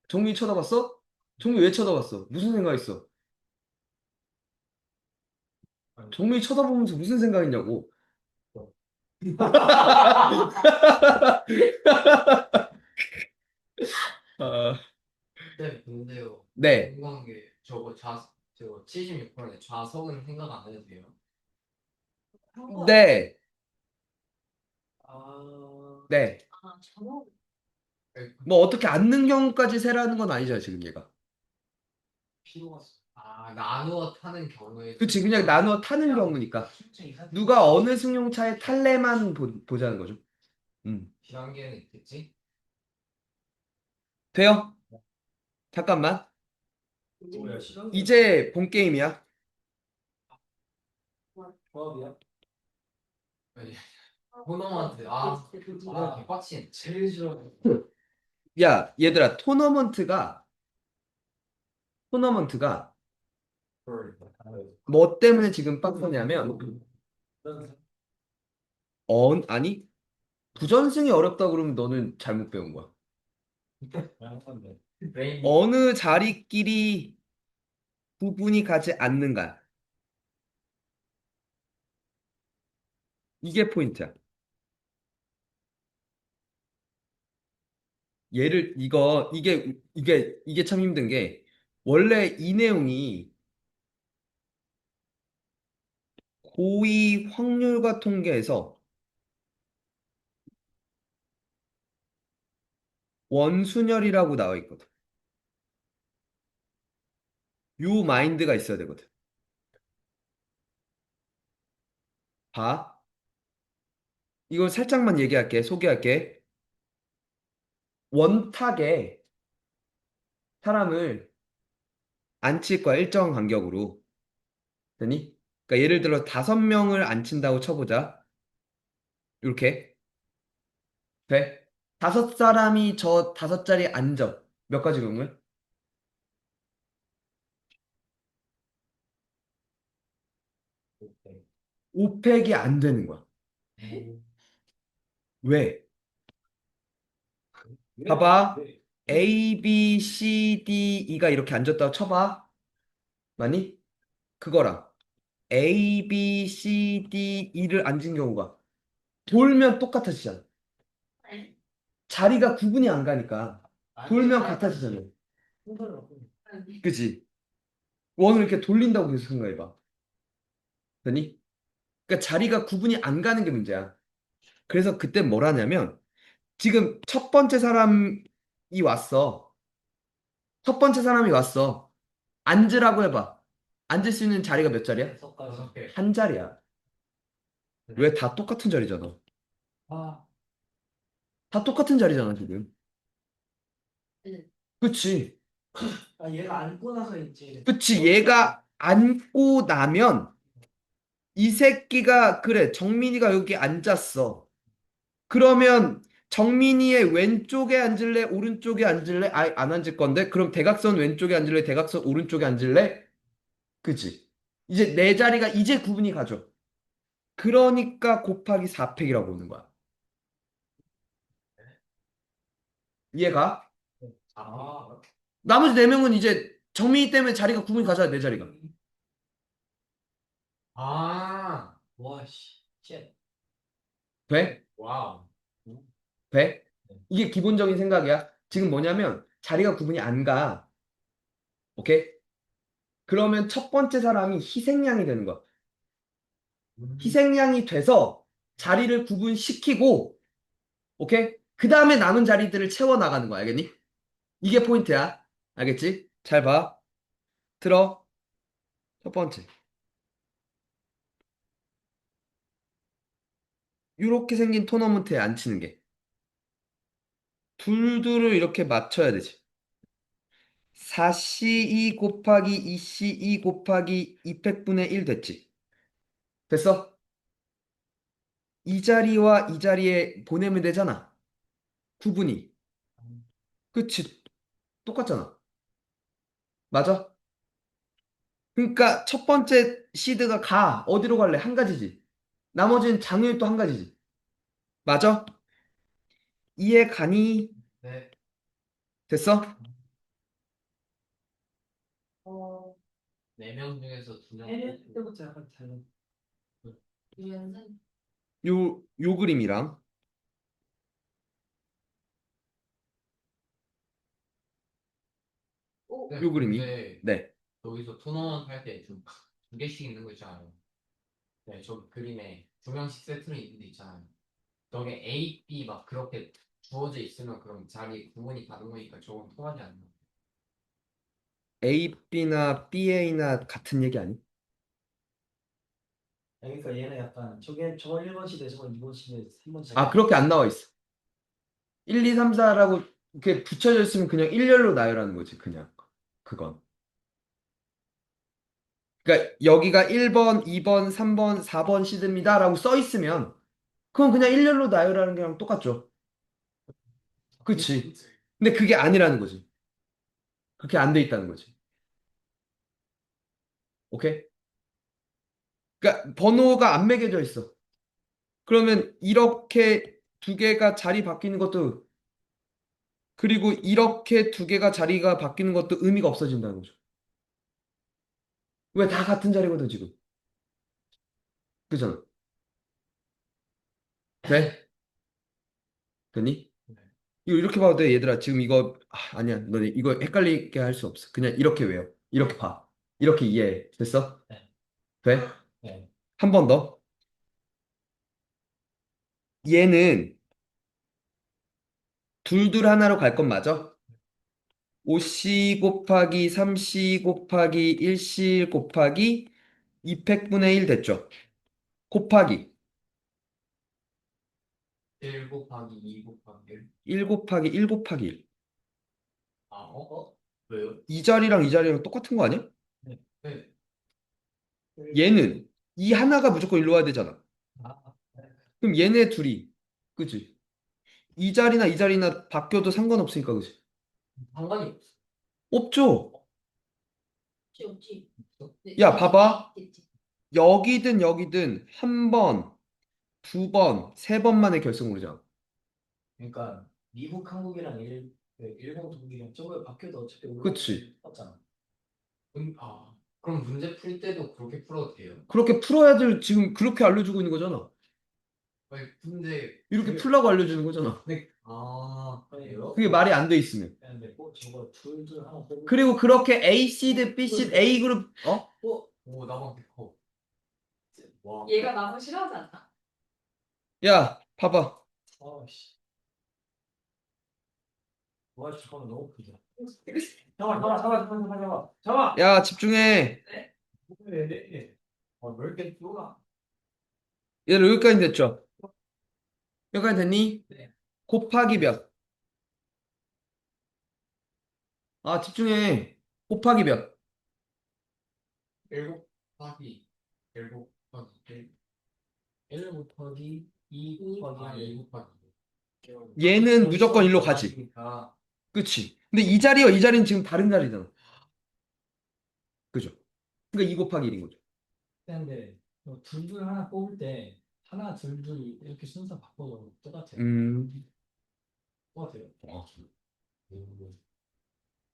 정민이 쳐다봤어? 정민이 왜 쳐다봤어? 무슨 생각 있어? 정민이 쳐다보면서 무슨 생각했냐고 아, 네, 근데요. 네. 궁금한 게 저거 저 76%에 좌석은 생각 안 해도 돼요. 네, 아, 네. 아, 저는 뭐 어떻게 앉는 경우까지 세라는 건 아니죠, 지금 얘가. 피로가 나누어 타는 경우에 그치, 그냥 나누어 타는 경우니까. 누가 어느 승용차에 탈래만 보자는 거죠. 비관계는 있겠지? 돼요? 잠깐만. 뭐야 시간 이제 본 게임이야. 조합이야? 토너먼트 개빡친 제일 싫어. 야, 얘들아, 토너먼트가 뭐 때문에 지금 빡세냐면, 아니, 부전승이 어렵다 그러면 너는 잘못 배운 거야. 어느 자리끼리 구분이 가지 않는가. 이게 포인트야. 이게 참 힘든 게, 원래 이 내용이 고위 확률과 통계에서 원순열이라고 나와 있거든. 요 마인드가 있어야 되거든. 봐. 이걸 살짝만 소개할게. 원탁에 사람을 앉힐 거야, 일정 간격으로. 되니? 그러니까 예를 들어 5명을 앉힌다고 쳐보자. 이렇게. 돼? 5사람이 저 5자리에 앉아. 몇 가지 경우에? 5팩이 안 되는 거야. 왜? 봐봐. A, B, C, D, E가 이렇게 앉았다고 쳐봐. 맞니? 그거랑 A, B, C, D, E를 앉은 경우가 돌면 똑같아지잖아. 자리가 구분이 안 가니까 돌면 같아지잖아. 그치? 원을 이렇게 돌린다고 계속 생각해봐. 되니? 그러니까 자리가 구분이 안 가는 게 문제야. 그래서 그때 뭘 하냐면 지금 첫 번째 사람이 왔어. 첫 번째 사람이 왔어. 앉으라고 해봐. 앉을 수 있는 자리가 몇 자리야? 6가지. 한 자리야. 왜 다 똑같은 자리잖아. 아, 다 똑같은 자리잖아, 지금. 응. 그치? 얘가 앉고 나서 있지. 그치? 얘가 앉고 나면 이 새끼가 그래, 정민이가 여기 앉았어. 그러면 정민이의 왼쪽에 앉을래? 오른쪽에 앉을래? 아예 안 앉을 건데? 그럼 대각선 왼쪽에 앉을래? 대각선 오른쪽에 앉을래? 그치? 이제 내 자리가 이제 구분이 가죠. 그러니까 곱하기 4팩이라고 보는 거야. 이해가? 아, 나머지 4명은 이제 정민이 때문에 자리가 구분이 가잖아, 내 자리가. 와, 씨, 쉣. 돼? 와우. 돼? 이게 기본적인 생각이야. 지금 뭐냐면 자리가 구분이 안 가. 오케이? 그러면 첫 번째 사람이 희생양이 되는 거야. 희생양이 돼서 자리를 구분시키고, 오케이? 그 다음에 남은 자리들을 채워나가는 거야. 알겠니? 이게 포인트야. 알겠지? 잘 봐. 들어. 첫 번째. 이렇게 생긴 토너먼트에 안 치는 게. 둘둘을 이렇게 맞춰야 되지. 4C2 곱하기 2C2 곱하기 2팩분의 1 됐지. 됐어? 이 자리와 이 자리에 보내면 되잖아. 구분이. 그치? 똑같잖아. 맞아? 그러니까 첫 번째 시드가 가. 어디로 갈래? 한 가지지. 나머지는 장일 또 한 가지지. 맞아? 이해 가니? 네. 됐어? 어, 4명 중에서 2명. 때부터 약간 달라. 유연생? 요 그림이랑 오, 요 그림이. 근데 네. 여기서 토너먼트 할 때 좀 두 개씩 있는 거 있잖아요. 네, 저 그림에 두 명씩 세트로 있는 데 있잖아요. 저게 A, B 막 그렇게 주어져 있으면 그럼 자리 구분이 다른 거니까 저건 통하지 않나? A, B나 BA나 같은 얘기 아니? 그러니까 얘는 약간 저건 1번 시대, 저건 2번 시대, 3번 시대. 아, 그렇게 안 나와 있어. 1, 2, 3, 4라고 이렇게 붙여져 있으면 그냥 일렬로 나열하는 거지, 그냥. 그건. 그러니까 여기가 1번, 2번, 3번, 4번 시드입니다라고 써 있으면 그건 그냥 일렬로 나열하는 거랑 똑같죠. 그치? 근데 그게 아니라는 거지. 그렇게 안 돼 있다는 거지. 오케이? 그러니까 번호가 안 매겨져 있어. 그러면 이렇게 두 개가 자리 바뀌는 것도 그리고 이렇게 두 개가 자리가 바뀌는 것도 의미가 없어진다는 거죠. 왜 다 같은 자리거든 지금. 그잖아. 돼? 되니? 네. 이거 이렇게 봐도 돼, 얘들아. 지금 이거 아니야. 너네 이거 헷갈리게 할 수 없어. 그냥 이렇게 외워. 이렇게 봐. 이렇게 이해해. 됐어? 네. 돼? 네. 한 번 더. 얘는 둘둘 하나로 갈 건 맞아? 5C 곱하기 3C 곱하기 1C 곱하기 200분의 1 됐죠? 곱하기 1 곱하기 2 곱하기 1. 1 곱하기 1 곱하기 1. 아, 어? 왜요? 이 자리랑 이 자리랑 똑같은 거 아니야? 네. 얘는 이 하나가 무조건 일로 와야 되잖아. 아, 그럼 얘네 둘이 그치? 이 자리나 이 자리나 바뀌어도 상관없으니까 그치? 상관이 없어. 없죠? 없지. 네, 야, 봐봐. 있겠지. 여기든 여기든 한 번, 두 번, 세 번만에 결승으로잖아. 그러니까 미국, 한국이랑 일본, 독일이랑 저거 바뀌어도 어차피 그치. 똑같잖아. 그럼 문제 풀 때도 그렇게 풀어도 돼요? 그렇게 풀어야 될 지금 그렇게 알려주고 있는 거잖아. 아니, 근데 이렇게 풀라고 알려주는 거잖아. 그래요? 그게 말이 안 돼 있으면. 근데 저거 둘둘 하나 뽑을 그리고 그렇게 A 시드, B 시드, A 그룹 오, 나만 백호. 와. 얘가 나무 싫어하지 않나? 야, 봐봐. 아씨. 와, 잠깐만 너무 크다. 잠깐만. 야, 집중해. 왜 이렇게 좁아? 얘들 여기까지 됐죠? 여기까지 됐니? 네. 곱하기 몇? 아, 집중해. 곱하기 몇? 1 곱하기 1 곱하기 1 곱하기 2 곱하기 1 곱하기 얘는 무조건 일로 가지. 그치? 근데 이 자리와 이 자리는 지금 다른 자리잖아. 그죠? 그러니까 2 곱하기 1인 거죠. 근데 둘둘 하나 뽑을 때 하나 둘둘 이렇게 순서 바꿔도 똑같아요. 똑같아요.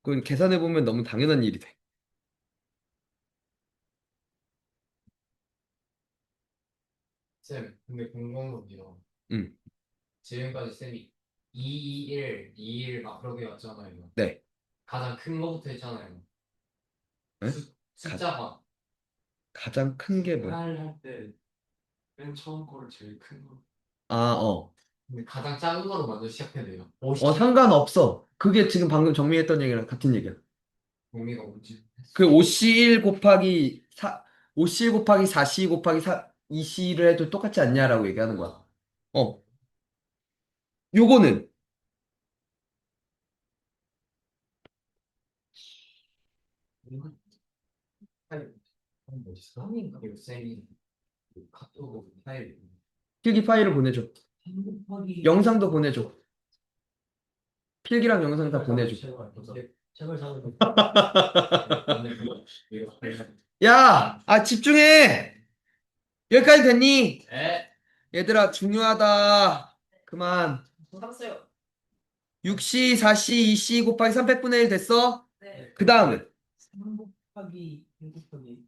그건 계산해보면 너무 당연한 일이 돼. 쌤, 근데 궁금한 건데요. 음. 지금까지 쌤이 2, 1, 2, 1 막 그렇게 왔잖아요. 네. 가장 큰 거부터 했잖아요. 네? 숫자가 가장 큰 게 뭐야? 8 할 때 맨 처음 거를 제일 큰 거. 아, 근데 가장 작은 거로 먼저 시작해야 돼요. 상관없어. 그게 지금 방금 정리했던 얘기랑 같은 얘기야. 의미가 뭔지. 그 5C1 곱하기 5C1 곱하기 4C 곱하기 2C를 해도 똑같지 않냐라고 얘기하는 거야. 요거는 파일. 뭐지? 썸인가? 이거 쌤이 카톡 파일. 필기 파일을 보내줘. 3 곱하기 영상도 보내줘. 필기랑 영상 다 보내줘. 제발 잡아줘. 야, 집중해. 여기까지 됐니? 에? 얘들아, 중요하다. 그만. 잡았어요. 6C, 4C, 2C 곱하기 300분의 1 됐어? 네. 그 다음은? 3 곱하기 1 곱하기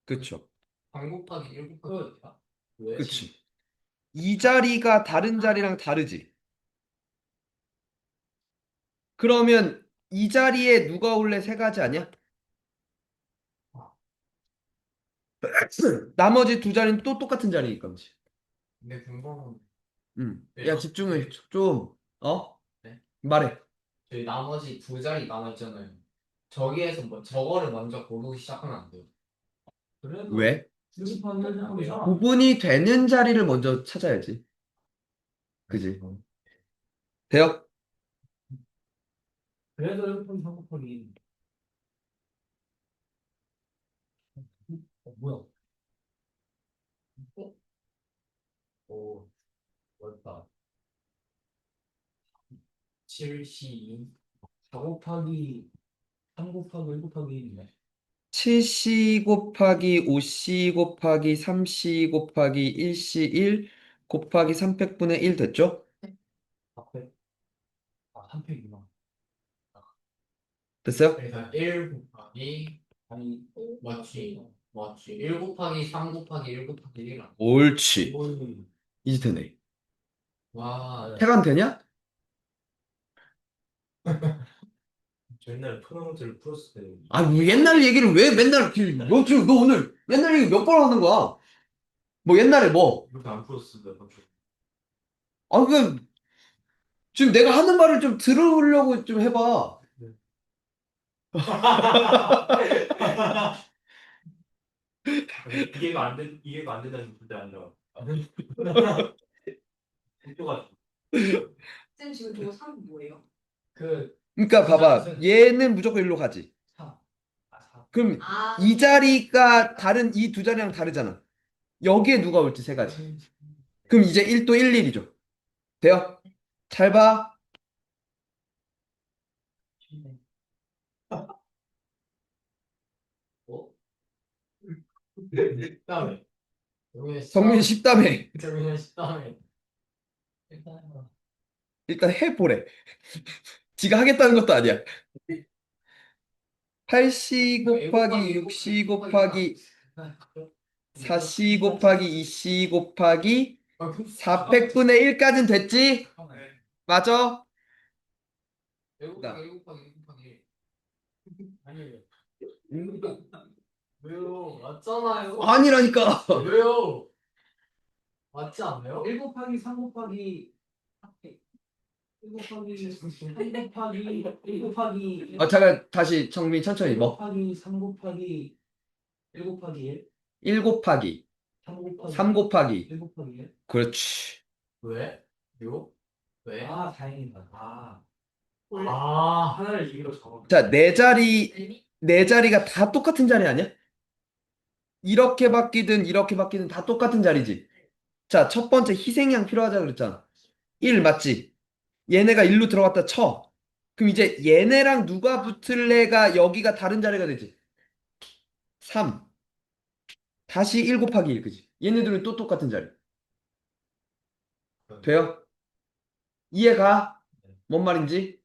그쵸. 3 곱하기 1 곱하기 왜? 그치. 이 자리가 다른 자리랑 다르지. 그러면 이 자리에 누가 올래 세 가지 아니야? 나머지 두 자리는 또 똑같은 자리니까. 그치? 근데 궁금한 야, 집중해. 좀, 네? 말해. 저희 나머지 두 자리 남아있잖아요. 저기에서 뭐 저거를 먼저 고르기 시작하면 안 돼요. 그래도 왜? 1 곱하기 1 곱하기 4. 구분이 되는 자리를 먼저 찾아야지. 그지? 돼요? 그래도 1 곱하기 3 곱하기 1. 뭐야? 오, 어렵다. 7C 4 곱하기 3 곱하기 1 곱하기 1이네. 7C 곱하기 5C 곱하기 3C 곱하기 1C 1 곱하기 300분의 1 됐죠? 4팩. 아, 3팩이구나. 됐어요? 그래서 1 곱하기 아니, 맞지 1 곱하기 3 곱하기 1 곱하기 1이랑 옳지. 뭘. 이제 되네. 와 해간 되냐? 저 옛날에 토너먼트를 풀었을 때. 아, 뭐 옛날 얘기를 왜 맨날, 너 오늘 옛날 얘기 몇 번 하는 거야? 뭐 옛날에 뭐? 이렇게 안 풀었을 때 갑자기. 아, 지금 내가 하는 말을 좀 들으려고 좀 해봐. 이해가 안 된다는 절대 아니라. 웃겨가지고. 쌤 지금 저거 3 뭐예요? 그, 그러니까 봐봐. 얘는 무조건 일로 가지. 4. 아, 4. 그럼 아, 이 자리가 다른 이 두 자리랑 다르잖아. 여기에 누가 올지 세 가지. 그럼 이제 1도 1, 1이죠. 돼요? 잘 봐. 어? 다음에 정민 쉽다며. 정민 다음에 일단 해봐. 일단 해보래. 지가 하겠다는 것도 아니야. 8C 곱하기 6C 곱하기 4C 곱하기 2C 곱하기 400분의 1까지는 됐지? 맞아? 1 곱하기 1 곱하기 1 곱하기 1 아니, 왜요? 맞잖아요. 아니라니까. 왜요? 맞지 않나요? 1 곱하기 3 곱하기 1 곱하기 3 곱하기 1 곱하기 잠깐 다시 정민 천천히 1 뭐? 곱하기 3 곱하기 1 곱하기 1 1 곱하기 3 곱하기 3 곱하기 1 곱하기 1. 그렇지. 왜? 요? 왜? 아, 다행이다. 아, 하나를 이기로 적어. 자, 네 자리가 다 똑같은 자리 아니야? 이렇게 바뀌든 이렇게 바뀌든 다 똑같은 자리지. 자, 첫 번째 희생양 필요하자 그랬잖아. 1 맞지? 얘네가 1로 들어갔다 쳐. 그럼 이제 얘네랑 누가 붙을래가 여기가 다른 자리가 되지. 3. 다시 1 곱하기 1, 그지? 얘네들은 또 똑같은 자리. 돼요? 이해가? 뭔 말인지?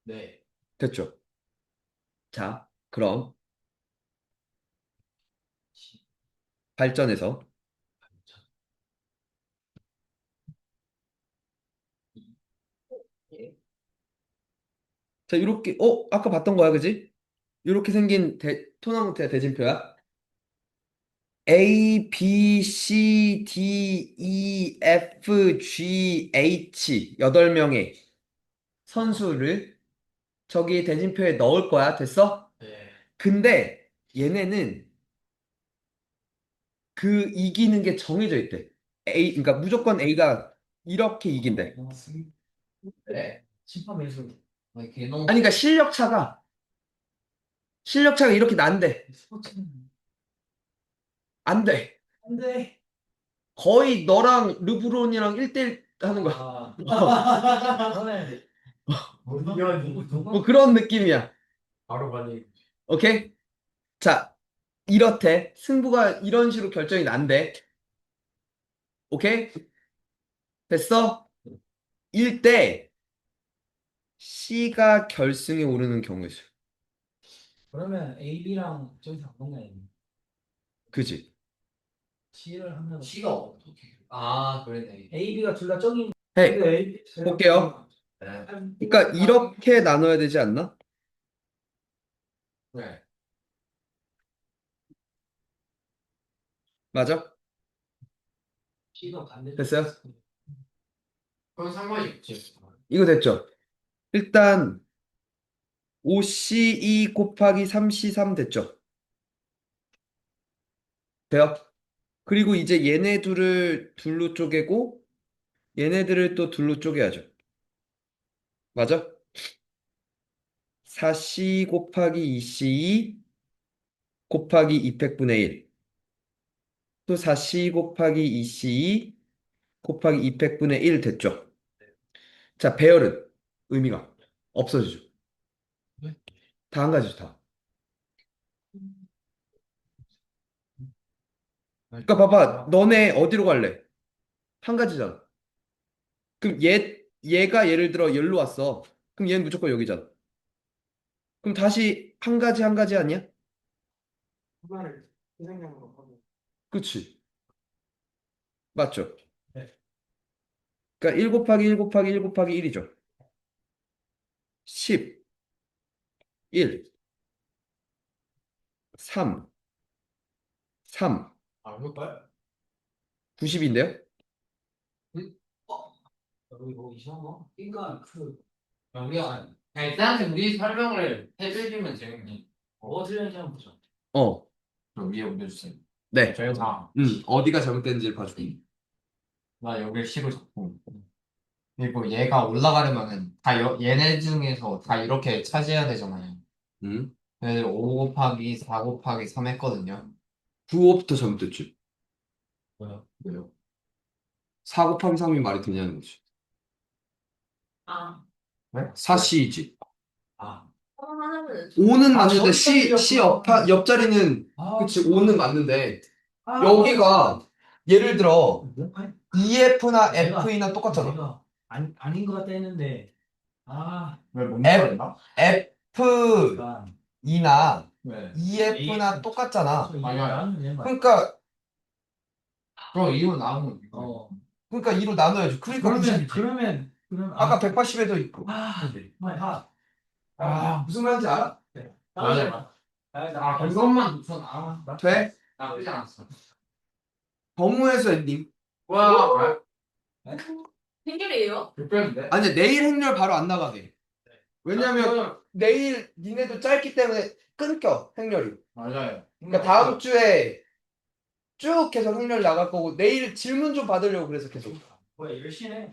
네. 됐죠? 자, 그럼 발전해서 자, 이렇게 아까 봤던 거야, 그지? 이렇게 생긴 토너먼트의 대진표야. A, B, C, D, E, F, G, H 8명의 선수를 저기 대진표에 넣을 거야. 됐어? 네. 근데 얘네는 그 이기는 게 정해져 있대. 그러니까 무조건 A가 이렇게 이긴대. 네. 심판 매수. 아니, 개놈. 아니, 그러니까 실력 차가 이렇게 난대. 스포츠는 안 돼. 안 돼. 거의 너랑 르브론이랑 1대1 하는 거야. 그러네. 뭐 그런 느낌이야. 바로 가니. 오케이? 자, 이렇대. 승부가 이런 식으로 결정이 난대. 오케이? 됐어? 1대 C가 결승에 오르는 경우의 수. 그러면 A, B랑 저기서 안 만나요. 그지? C를 하면 C가 어떻게? 아, 그러네. A, B가 둘 다 저기. 헤이, 근데 A, 볼게요. 네. 그러니까 이렇게 나눠야 되지 않나? 네. 맞아? C가 반대. 됐어요? 그건 상관이 없지. 이거 됐죠? 일단 5C2 곱하기 3C3 됐죠? 돼요? 그리고 이제 얘네 둘을 둘로 쪼개고 얘네들을 또 둘로 쪼개야죠. 맞아? 4C 곱하기 2C2 곱하기 200분의 1. 또 4C 곱하기 2C2 곱하기 200분의 1 됐죠? 자, 배열은 의미가 없어지죠. 네. 다 한 가지죠, 다. 그러니까 봐봐, 너네 어디로 갈래? 한 가지잖아. 그럼 얘가 예를 들어 열로 왔어. 그럼 얘는 무조건 여기잖아. 그럼 다시 한 가지 한 가지 아니야? 하나를 희생양으로 하고. 그치? 맞죠? 네. 그러니까 1 곱하기 1 곱하기 1 곱하기 1이죠. 10, 1, 3, 3, 아, 그럴까요? 90인데요? 여기 뭐 이상한 거? 그러니까 우리가 일단 우리 설명을 해주시면 재밌니? 뭐가 틀렸는지 한번 보자. 그럼 위에 올려주세요. 네. 저희가 어디가 잘못됐는지를 봐줄게. 나 여기를 C로 잡고 그리고 얘가 올라가려면은 다 얘네 중에서 다 이렇게 차지해야 되잖아요. 얘들 5 곱하기 4 곱하기 3 했거든요. 9호부터 잘못됐지. 뭐야? 왜요? 4 곱하기 3이 말이 되냐는 거지. 아, 네? 4C이지. 아, 하나는 5는 아, 맞는데 저기 C 옆자리는 아, 그치 5는 맞는데 아, 여기가 예를 들어 아니, EF나 내가- FE나 똑같잖아. 내가 아닌 것 같다 했는데 왜못 F- 말했나? FE나 그러니까 왜? EF나 똑같잖아. 아니야. 나는 내 말. 그러니까 그럼 이유 나오면 어. 2로 나눠야죠. 그러니까 90이지. 그러면 아까 180에도 있고. 무슨 말인지 알아? 맞아요. 아, 그것만 놓쳐. 아, 돼? 나쁘지 않았어. 법무에서 엔딩. 와, 생일이에요? 불편인데? 아니 내일 행렬 바로 안 나가게. 왜냐면 내일 니네도 짧기 때문에 끊겨 행렬이. 맞아요. 그러니까 다음 주에 쭉 계속 행렬 나갈 거고 내일 질문 좀 받으려고 그래서 계속. 뭐야 열심히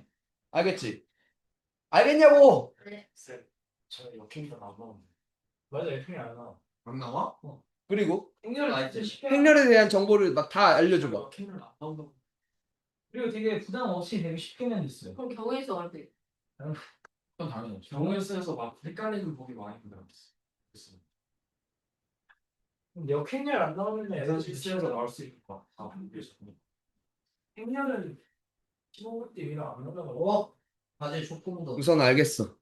알겠지? 알겠냐고? 네. 저 역행도 안 나오는데. 맞아 역행이 안 나와. 안 나와? 그리고 행렬을 진짜 쉽게 행렬에 대한 정보를 막 다 알려줘봐. 역행을 안 나온다고. 그리고 되게 부담 없이 되게 쉽게 냈어요. 그럼 경우에서 할 때. 그건 당연히. 경우에 쓰여서 막 헷갈리는 보기 많이 들었어. 근데 역행렬 안 나오면 애들 실수해서 나올 수 있을 것 같아. 행렬은 15분 때 위로 안 올라가. 과제 조금 더. 우선 알겠어.